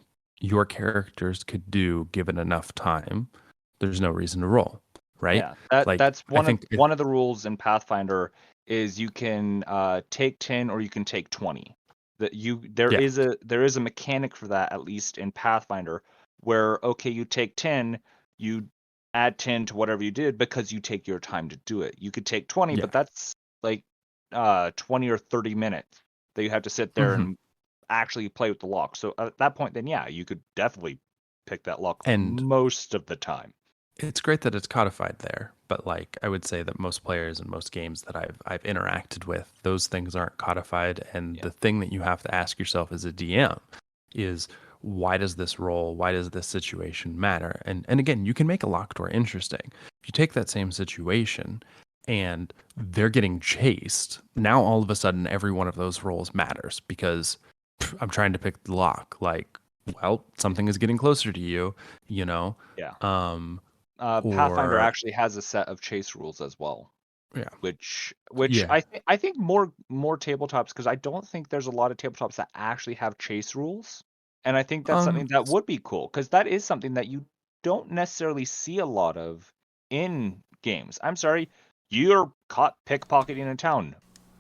your characters could do given enough time, there's no reason to roll, right? Yeah, Like, that's I think, one of the rules in Pathfinder is you can take 10 or you can take 20. Yeah. There is a mechanic for that, at least in Pathfinder, where okay, you take 10, you add 10 to whatever you did because you take your time to do it. You could take 20, Yeah. but that's like 20 or 30 minutes that you have to sit there Mhm. and actually play with the lock. So at that point, then yeah, you could definitely pick that lock And most of the time. it's great that it's codified there, but like I would say that most players and most games that I've interacted with, those things aren't codified. And Yeah. the thing that you have to ask yourself as a DM is, why does this role, why does this situation matter? And again, you can make a locked door interesting. If you take that same situation and they're getting chased, now all of a sudden every one of those roles matters because I'm trying to pick the lock. Like, well, something is getting closer to you, you know. Yeah. Um, Pathfinder or actually has a set of chase rules as well, yeah, which yeah, I think more tabletops, because I don't think there's a lot of tabletops that actually have chase rules, and I think that's something that would be cool because that is something that you don't necessarily see a lot of in games. I'm sorry, you're caught pickpocketing a town.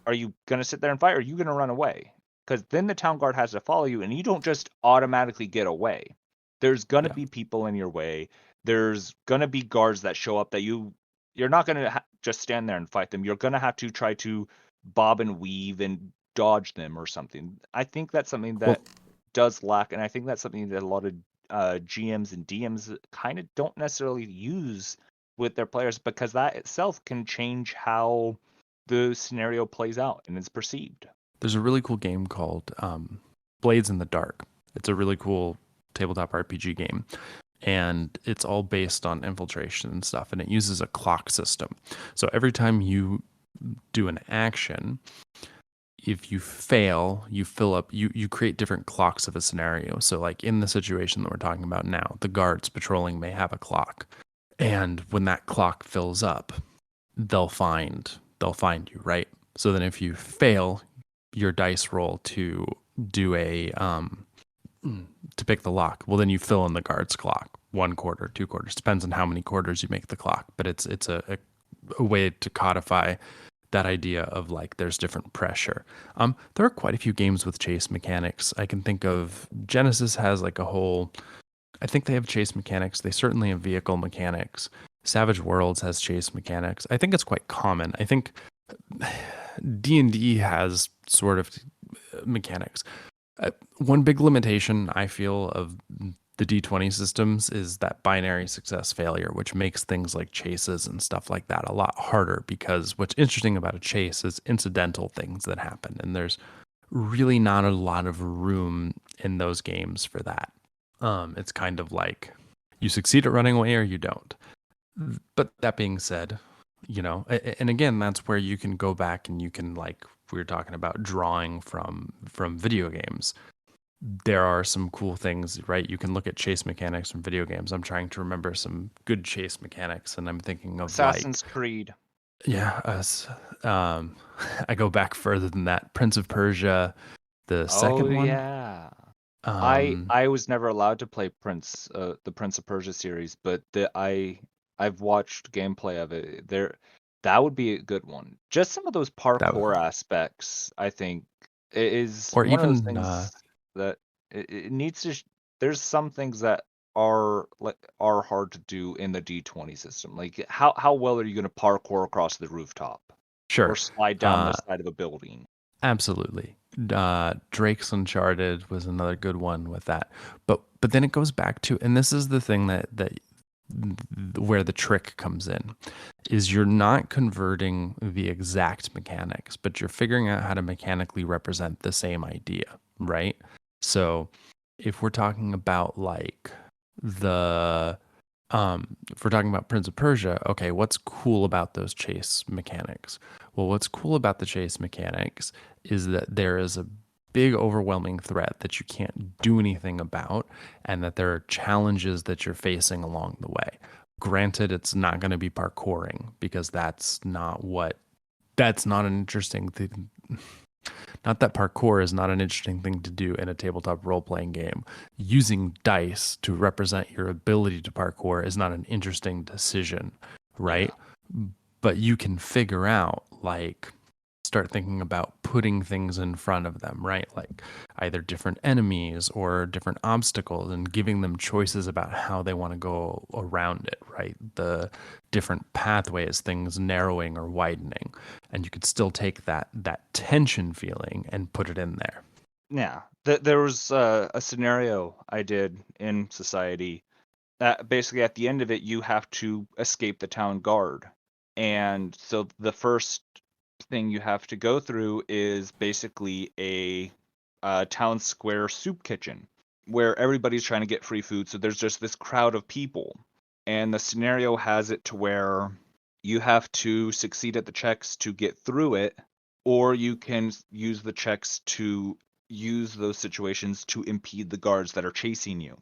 Are you gonna sit there and fight, or are you gonna run away? Because then the town guard has to follow you, and you don't just automatically get away. There's gonna yeah. be people in your way. There's gonna be guards that show up that you're not gonna just stand there and fight them. You're gonna have to try to bob and weave and dodge them or something. I think that's something Well, that does lack, and I think that's something that a lot of GMs and DMs kind of don't necessarily use with their players, because that itself can change how the scenario plays out and is perceived. there's a really cool game called Blades in the Dark. It's a really cool tabletop RPG game, and it's all based on infiltration and stuff, and it uses a clock system. So every time you do an action, if you fail, you fill up, you create different clocks of a scenario. So like in the situation that we're talking about now, the guards patrolling may have a clock. And when that clock fills up, they'll find you, right? So then if you fail your dice roll to do a to pick the lock, well then you fill in the guard's clock. 1 quarter, 2 quarters, depends on how many quarters you make the clock. But it's a way to codify that idea of like there's different pressure. There are quite a few games with chase mechanics. I can think of Genesis has like a whole. I think they have chase mechanics. They certainly have vehicle mechanics. Savage Worlds has chase mechanics. I think it's quite common. I think D&D has sort of mechanics. One big limitation I feel of the D20 systems is that binary success failure, which makes things like chases and stuff like that a lot harder, because what's interesting about a chase is incidental things that happen, and there's really not a lot of room in those games for that. It's kind of like you succeed at running away or you don't. But that being said, and again, that's where you can go back and you can, like we were talking about, drawing from video games. There are some cool things, right? You can look at chase mechanics from video games. I'm trying to remember some good chase mechanics, and I'm thinking of like, Assassin's Creed. yeah, us. Um, I go back further than that. Prince of Persia, the Oh second one. yeah. Um, I was never allowed to play the Prince of Persia series, but I've watched gameplay of it. That would be a good one. Just some of those that, parkour aspects, I think, is or one of those even things that it needs to. There's some things that are hard to do in the D20 system. Like how well are you going to parkour across the rooftop or sure, slide down the side of a building? absolutely. Drake's Uncharted was another good one with that, but then it goes back to, and this is the thing that where the trick comes in, is you're not converting the exact mechanics, but you're figuring out how to mechanically represent the same idea, right? So if we're talking about like the if we're talking about Prince of Persia, okay, what's cool about those chase mechanics? Well, what's cool about the chase mechanics is that there is a big overwhelming threat that you can't do anything about, and that there are challenges that you're facing along the way. Granted, it's not going to be parkouring, because that's not an interesting thing. Not that parkour is not an interesting thing to do in a tabletop role playing game. Using dice to represent your ability to parkour is not an interesting decision, right? Yeah. But you can figure out, like, start thinking about putting things in front of them, right? Like either different enemies or different obstacles, and giving them choices about how they want to go around it, right? The different pathways, things narrowing or widening. And you could still take that tension feeling and put it in there. Yeah, there was a scenario I did in Society that basically at the end of it you have to escape the town guard, and so the first thing you have to go through is basically a town square soup kitchen where everybody's trying to get free food. So there's just this crowd of people, and the scenario has it to where you have to succeed at the checks to get through it, or you can use the checks to use those situations to impede the guards that are chasing you.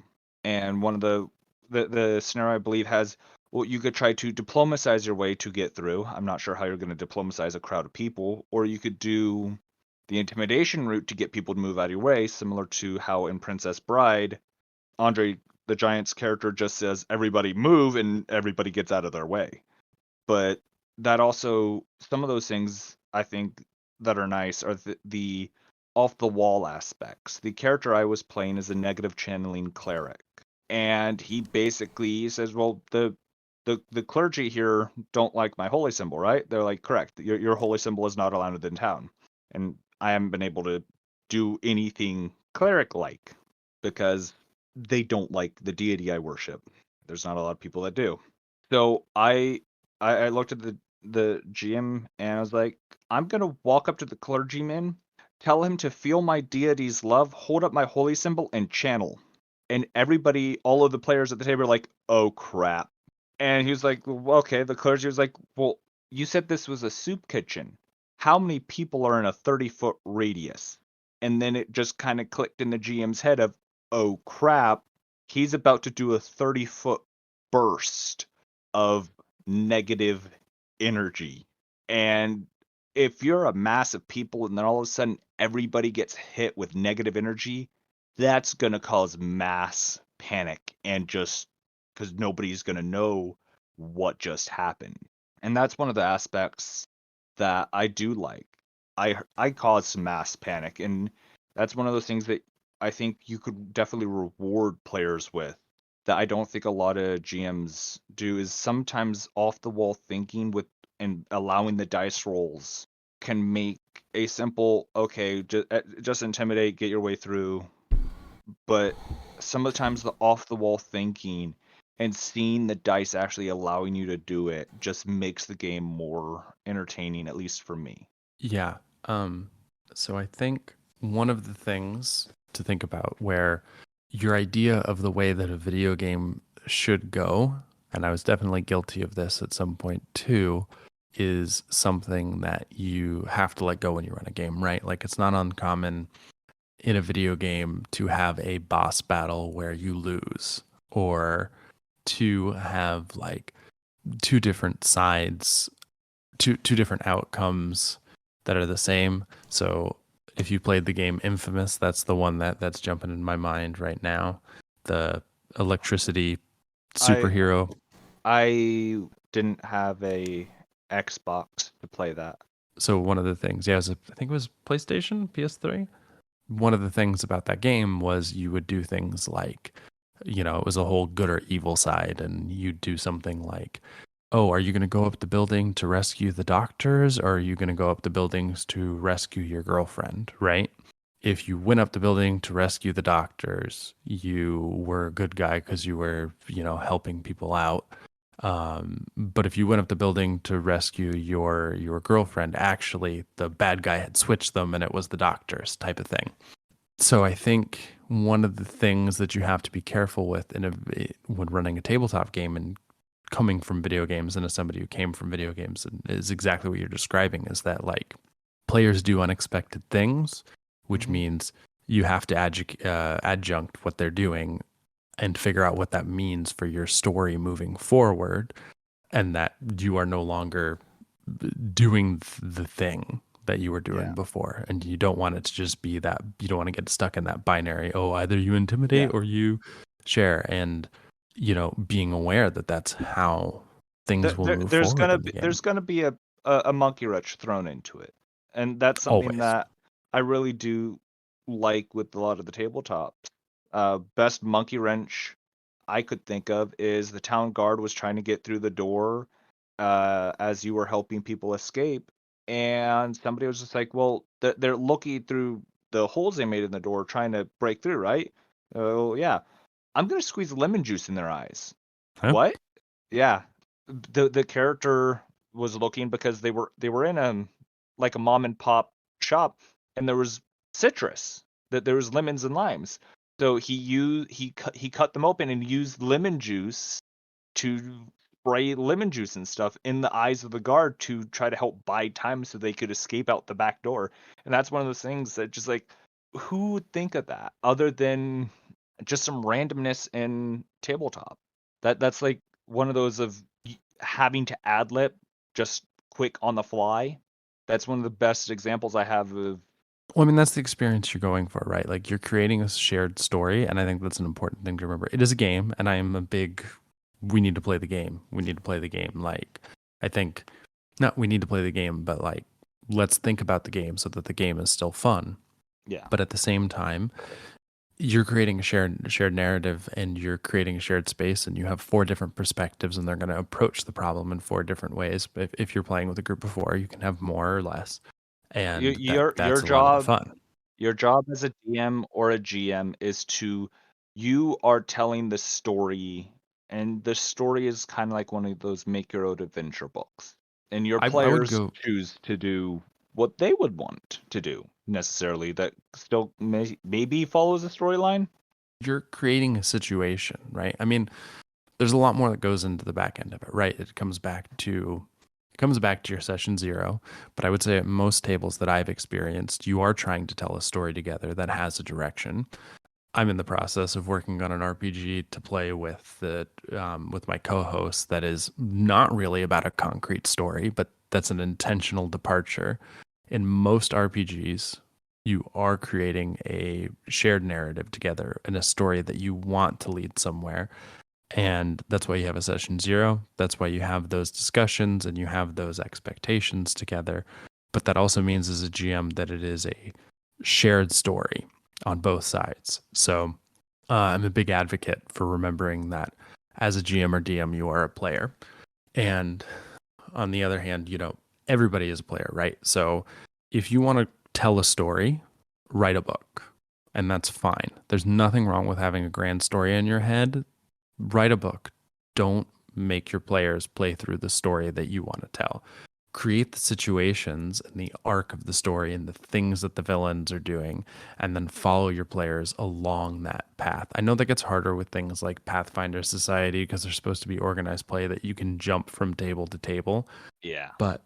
And one of the scenario I believe has, well, you could try to diplomatize your way to get through. I'm not sure how you're going to diplomatize a crowd of people, or you could do the intimidation route to get people to move out of your way, similar to how in Princess Bride, Andre the Giant's character just says everybody move and everybody gets out of their way. But that also, some of those things I think that are nice are the off the wall aspects. The character I was playing is a negative channeling cleric, and he basically says, well, the clergy here don't like my holy symbol, right? They're like, correct, your holy symbol is not allowed within town, and I haven't been able to do anything cleric like because they don't like the deity I worship. There's not a lot of people that do. So I looked at the GM and I was like, I'm gonna walk up to the clergyman, tell him to feel my deity's love, hold up my holy symbol, and channel. And everybody, all of the players at the table, are like, "Oh crap!" And he was like, well, "Okay." The clergy was like, "Well, you said this was a soup kitchen. How many people are in a 30-foot radius?" And then it just kind of clicked in the GM's head of, "Oh crap! He's about to do a 30-foot burst of negative energy." And if you're a mass of people and then all of a sudden everybody gets hit with negative energy, that's going to cause mass panic, and just because nobody's going to know what just happened. And that's one of the aspects that I do like. I cause some mass panic, and that's one of those things that I think you could definitely reward players with, that I don't think a lot of GMs do, is sometimes off the wall thinking with and allowing the dice rolls can make a simple, okay, just intimidate, get your way through. But sometimes the off the wall thinking and seeing the dice actually allowing you to do it just makes the game more entertaining, at least for me. Yeah. So I think one of the things to think about where your idea of the way that a video game should go, and I was definitely guilty of this at some point too, is something that you have to let go when you run a game, right? Like it's not uncommon in a video game to have a boss battle where you lose, or to have like two different sides, two different outcomes that are the same. So if you played the game Infamous, that's the one that's jumping in my mind right now. The electricity superhero. I didn't have a Xbox to play that. So one of the things, I think it was PlayStation, PS3. One of the things about that game was you would do things like, it was a whole good or evil side, and you'd do something like, oh, are you going to go up the building to rescue the doctors, or are you going to go up the buildings to rescue your girlfriend, right? If you went up the building to rescue the doctors, you were a good guy because you were, helping people out. But if you went up the building to rescue your girlfriend, actually the bad guy had switched them and it was the doctors, type of thing. So I think one of the things that you have to be careful with when running a tabletop game and coming from video games, and as somebody who came from video games, is exactly what you're describing, is that like players do unexpected things, which means you have to adjunct what they're doing and figure out what that means for your story moving forward, and that you are no longer doing the thing that you were doing before. And you don't want it to just be that, you don't want to get stuck in that binary, oh, either you intimidate or you share, and being aware that that's how things will move forward in the game. There's gonna be a monkey wrench thrown into it. And that's something Always. that I really do like with a lot of the tabletops. Best monkey wrench I could think of is the town guard was trying to get through the door as you were helping people escape, and somebody was just like, "Well, they're looking through the holes they made in the door, trying to break through, right?" Oh yeah, I'm gonna squeeze lemon juice in their eyes. Huh? What? Yeah, the character was looking because they were in like a mom and pop shop, and there was citrus, that there was lemons and limes. So he cut them open and used lemon juice to spray lemon juice and stuff in the eyes of the guard to try to help buy time so they could escape out the back door. And that's one of those things that just like, who would think of that other than just some randomness in tabletop? That's like one of those of having to ad lib just quick on the fly. That's one of the best examples I have of. Well, I mean, that's the experience you're going for, right? Like you're creating a shared story, and I think that's an important thing to remember. It is a game, and I am a big. We need to play the game. We need to play the game. Like I think, not we need to play the game, but like let's think about the game so that the game is still fun. Yeah. But at the same time, you're creating a shared narrative, and you're creating a shared space, and you have four different perspectives, and they're going to approach the problem in four different ways. But if you're playing with a group of four, you can have more or less, and Your that's a lot of the job fun. Your job as a DM or a GM is you are telling the story, and the story is kind of like one of those make your own adventure books. And your I would players go. choose to do what they would want to do necessarily that still maybe follows a storyline. You're creating a situation, right? I mean, there's a lot more that goes into the back end of it, right? It comes back to your session zero. But I would say at most tables that I've experienced, you are trying to tell a story together that has a direction. I'm in the process of working on an RPG to play with my co-host that is not really about a concrete story, but that's an intentional departure. In most RPGs, you are creating a shared narrative together and a story that you want to lead somewhere. And that's why you have a session zero. That's why you have those discussions and you have those expectations together. But that also means as a GM that it is a shared story on both sides. So I'm a big advocate for remembering that as a GM or DM, you are a player. And on the other hand, everybody is a player, right? So if you want to tell a story, write a book. And that's fine. There's nothing wrong with having a grand story in your head. Write a book. Don't make your players play through the story that you want to tell. Create the situations and the arc of the story and the things that the villains are doing, and then follow your players along that path. I know that gets harder with things like Pathfinder Society because they're supposed to be organized play that you can jump from table to table. Yeah. But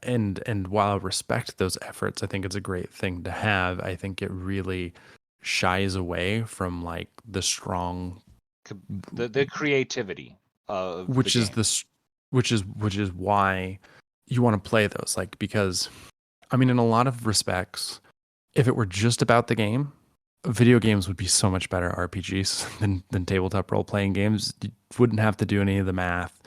and while I respect those efforts, I think it's a great thing to have. I think it really shies away from like the strong The creativity of the which is game. this which is why you want to play those, like, because I mean, in a lot of respects, if it were just about the game, video games would be so much better RPGs than tabletop role playing games. You wouldn't have to do any of the math.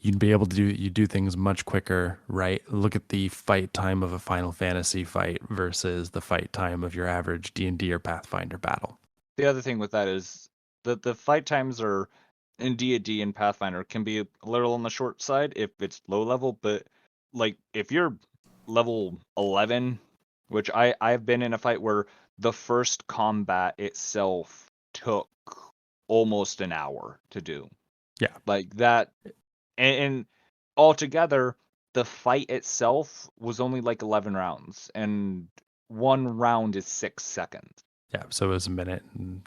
You'd be able to do things much quicker, right? Look at the fight time of a Final Fantasy fight versus the fight time of your average D&D or Pathfinder battle. The other thing with that is that the fight times are in D&D and Pathfinder can be a little on the short side if it's low level, but like if you're level 11, which I've been in a fight where the first combat itself took almost an hour to do. Yeah. Like that, and altogether the fight itself was only like 11 rounds, and one round is 6 seconds. Yeah, so it was a minute and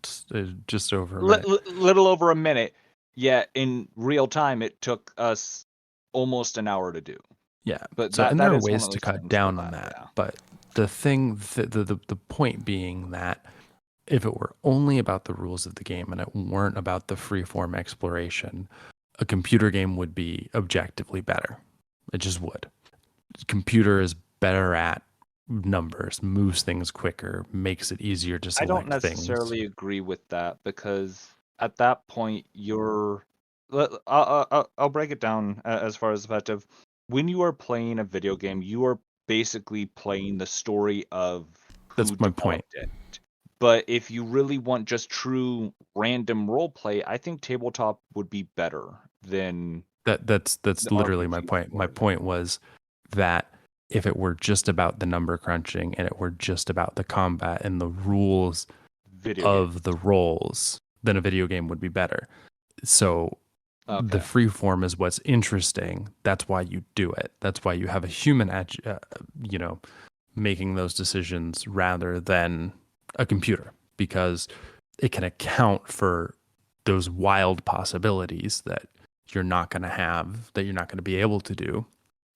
just over a minute. Little over a minute, yet in real time it took us almost an hour to do. Yeah, But so that and there are is one ways of to those cut things down with on that. yeah. But the thing, the point being that if it were only about the rules of the game and it weren't about the freeform exploration, a computer game would be objectively better. It just would. Computer is better at numbers, moves things quicker, makes it easier to I don't select things. necessarily agree with that, because at that point I'll break it down as far as the fact of when you are playing a video game, you are basically playing the story of That's who my point. developed it. But if you really want just true random role play, I think tabletop would be better than That's the literally my RPG point. My board. point was that if it were just about the number crunching and it were just about the combat and the rules Video of games. the roles, then a video game would be better. So the Okay. free form is what's interesting. That's why you do it. That's why you have a human, you know, making those decisions rather than a computer, because it can account for those wild possibilities that you're not going to have, that you're not going to be able to do.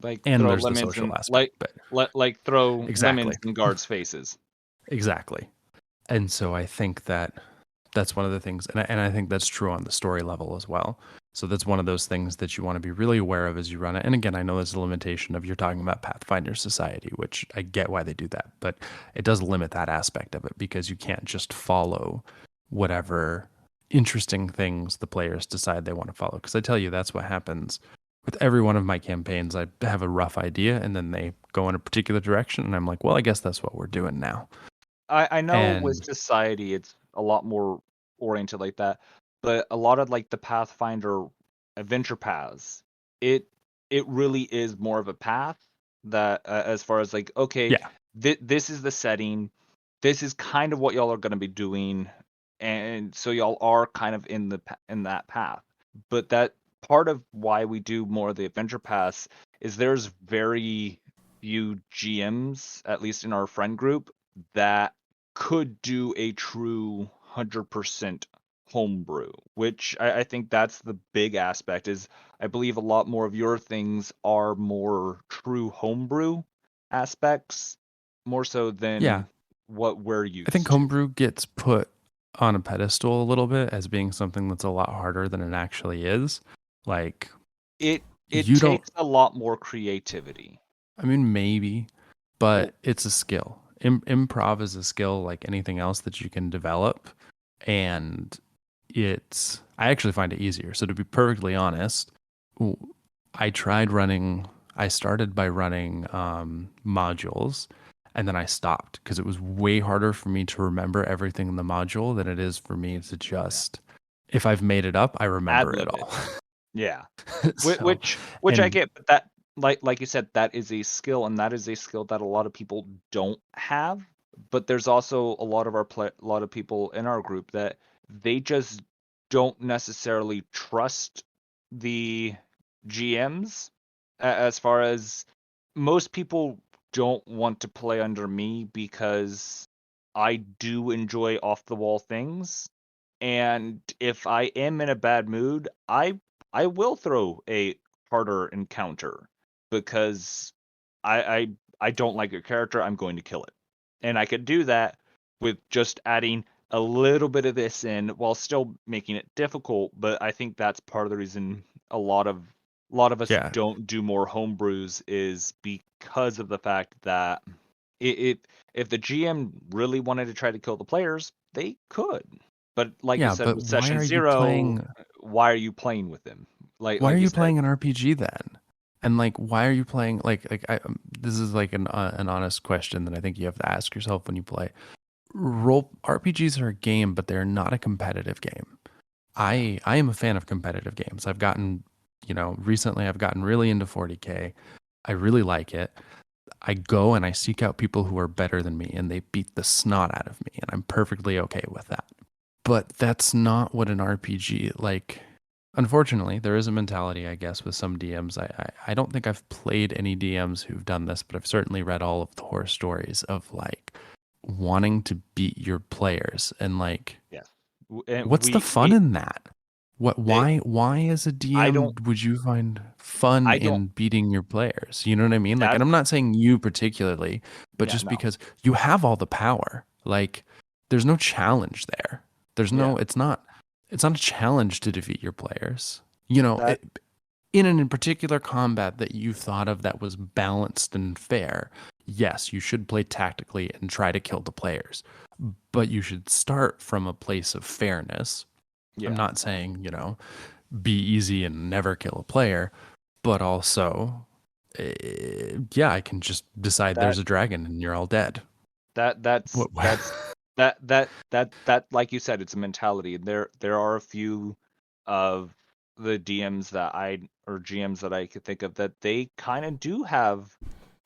Like And throw there's the lemons social and aspect, but like throw lemons exactly, in guards' faces. exactly. And so I think that that's one of the things, and I think that's true on the story level as well. So that's one of those things that you want to be really aware of as you run it. And again, I know there's a limitation of you're talking about Pathfinder Society, which I get why they do that, but it does limit that aspect of it because you can't just follow whatever interesting things the players decide they want to follow. Because I tell you, that's what happens with every one of my campaigns. I have a rough idea and then they go in a particular direction, and I'm like, well, I guess that's what we're doing now. I know with And society it's a lot more oriented like that, but a lot of like the Pathfinder adventure paths, it it really is more of a path that as far as like okay, yeah, this is the setting, this is kind of what y'all are going to be doing, and so y'all are kind of in in that path. But that part of why we do more of the adventure paths is there's very few GMs, at least in our friend group, that could do a true 100% homebrew, which I think that's the big aspect. Is I believe a lot more of your things are more true homebrew aspects, more so yeah. than what we're I think used to. homebrew gets put on a pedestal a little bit as being something that's a lot harder than it actually is. Like, It you don't, takes a lot more creativity. I mean, maybe, Well, but it's a skill. Improv is a skill like anything else that you can develop. And I actually find it easier. So, to be perfectly honest, w- I started by running modules, and then I stopped because it was way harder for me to remember everything in the module than it is for me to yeah, just, if I've made it up, I remember ad it lib it. all. Yeah. So, Which I and get, but that like you said, that is a skill, and that is a skill that a lot of people don't have. But there's also a lot of a lot of people in our group that they just don't necessarily trust the GMs, as far as most people don't want to play under me because I do enjoy off the wall things, and if I am in a bad mood, I will throw a harder encounter because I I I don't like your character, I'm going to kill it. And I could do that with just adding a little bit of this in while still making it difficult, but I think that's part of the reason a lot of us yeah, don't do more homebrews is because of the fact that it if the GM really wanted to try to kill the players, they could. But like you yeah, said, but with session zero, why are you playing with them? why are Like you you said, playing an RPG then? And like, why are you playing this is like an honest question that I think you have to ask yourself when you play. Role RPGs are a game, but they're not a competitive game. I am a fan of competitive games. I've gotten, recently I've gotten really into 40K. I really like it. I go and I seek out people who are better than me and they beat the snot out of me, and I'm perfectly okay with that. But that's not what an RPG like. Unfortunately, there is a mentality, I guess, with some DMs. I don't think I've played any DMs who've done this, but I've certainly read all of the horror stories of like wanting to beat your players and like yeah. And what's the fun we in that? What it, why as a I don't DM would you find fun I don't in beating your players? You know what I mean? Like, and that I'm not saying you particularly, but yeah, just no. because you have all the power. Like, there's no challenge there. There's Yeah. no it's not a challenge to defeat your players. You know, That in an particular combat that you thought of that was balanced and fair, yes, you should play tactically and try to kill the players, but you should start from a place of fairness. I'm yeah. not saying, be easy and never kill a player, but also Yeah, I can just decide That there's a dragon and you're all dead. that's What? that like you said, it's a mentality. There are a few of the DMs that I or GMs that I could think of that they kind of do have.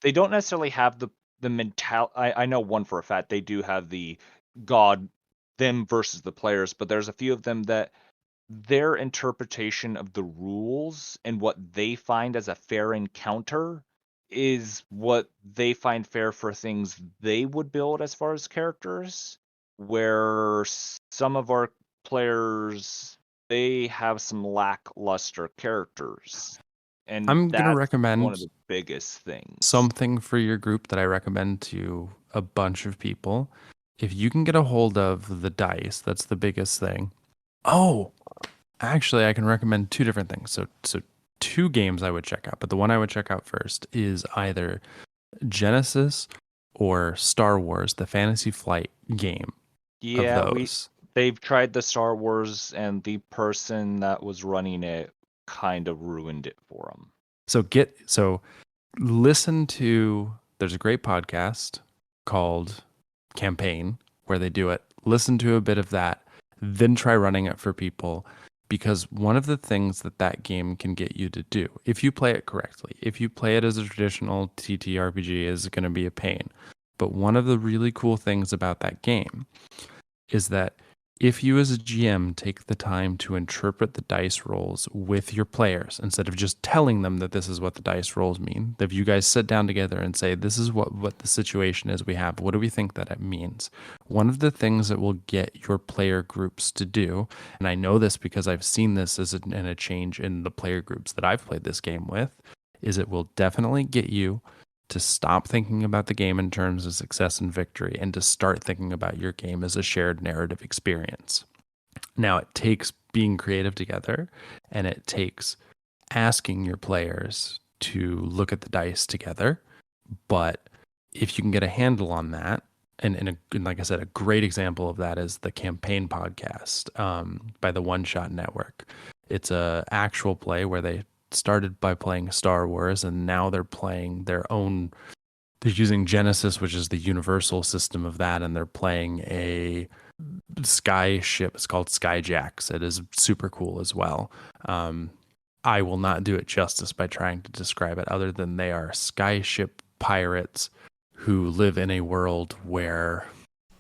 They don't necessarily have the mental. I know one for a fact. They do have the God them versus the players, but there's a few of them that their interpretation of the rules and what they find as a fair encounter is what they find fair for things they would build as far as characters, where some of our players they have some lackluster characters, and I'm going to that's one of recommend the biggest things. something for your group that I recommend to a bunch of people. If you can get a hold of the dice, that's the biggest thing. Oh, actually, I can recommend two different things. So two games I would check out, but the one I would check out first is either Genesis or Star Wars, the Fantasy Flight game of Yeah, those. they've tried the Star Wars, and the person that was running it kind of ruined it for them. So listen to, there's a great podcast called Campaign where they do it. Listen to a bit of that, then try running it for people, because one of the things that that game can get you to do, if you play it correctly, if you play it as a traditional TTRPG, is going to be a pain. But one of the really cool things about that game is that if you as a GM take the time to interpret the dice rolls with your players instead of just telling them that this is what the dice rolls mean, if you guys sit down together and say, this is what the situation is we have, what do we think that it means? One of the things that will get your player groups to do, and I know this because I've seen this in a change in the player groups that I've played this game with, is it will definitely get you to stop thinking about the game in terms of success and victory and to start thinking about your game as a shared narrative experience. Now, it takes being creative together, and it takes asking your players to look at the dice together. But if you can get a handle on that, and like I said, a great example of that is the Campaign podcast by the One Shot Network. It's a actual play where they started by playing Star Wars, and now they're playing their own. They're using Genesis, which is the universal system of that, and they're playing a sky ship. It's called Skyjacks. It is super cool as well. I will not do it justice by trying to describe it, other than they are skyship pirates who live in a world where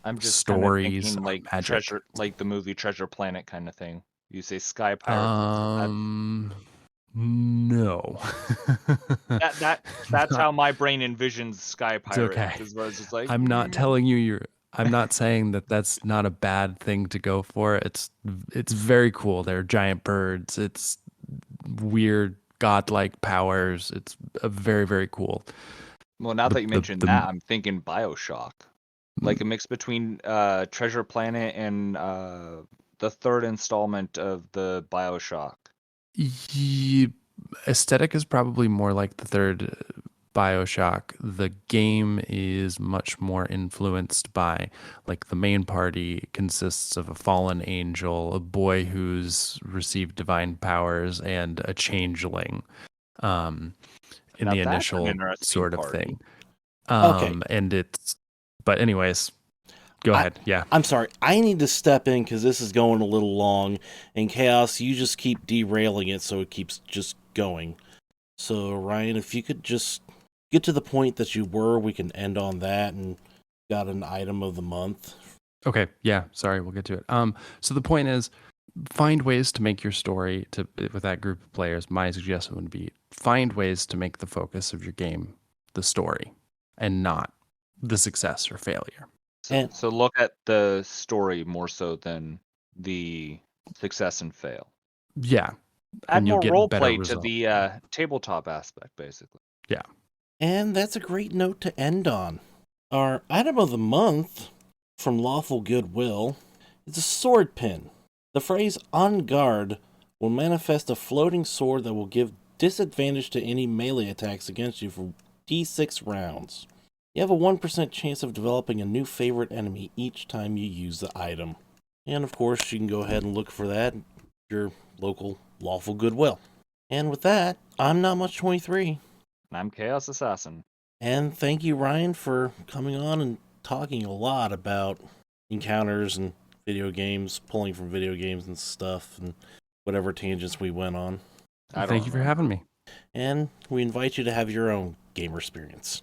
I'm just stories thinking are like magic. treasure, like the movie Treasure Planet kind of thing. You say sky pirates. No. That's how my brain envisions sky It's pirates. okay. Is where it's just like I'm not telling you I'm not saying that that's not a bad thing to go for. It's very cool. They're giant birds. It's weird godlike powers. It's a very, very cool. Well, now The that you the mentioned the that, I'm thinking BioShock, like a mix between Treasure Planet and the third installment of the BioShock. aesthetic is probably more like the third BioShock. The game is much more influenced by, like, the main party consists of a fallen angel, a boy who's received divine powers, and a changeling. In Now the that's an initial interesting sort of party. thing. Okay. And it's, but anyways, go ahead. Yeah. I'm sorry. I need to step in because this is going a little long. And Chaos, you just keep derailing it so it keeps just going. So, Ryan, if you could just get to the point that you were, we can end on that and got an item of the month. Okay. Yeah. Sorry. We'll get to it. So the point is, find ways to make your story with that group of players. My suggestion would be find ways to make the focus of your game the story and not the success or failure. So look at the story more so than the success and fail. Yeah. Add And you'll more get role better play to results. the tabletop aspect, basically. Yeah. And that's a great note to end on. Our item of the month from Lawful Goodwill is a sword pin. The phrase on guard will manifest a floating sword that will give disadvantage to any melee attacks against you for d6 rounds. You have a 1% chance of developing a new favorite enemy each time you use the item. And of course, you can go ahead and look for that at your local Lawful Goodwill. And with that, I'm Not Much 23. And I'm Chaos Assassin. And thank you, Ryan, for coming on and talking a lot about encounters and video games, pulling from video games and stuff, and whatever tangents we went on. Thank you for having me. And we invite you to have your own gamer experience.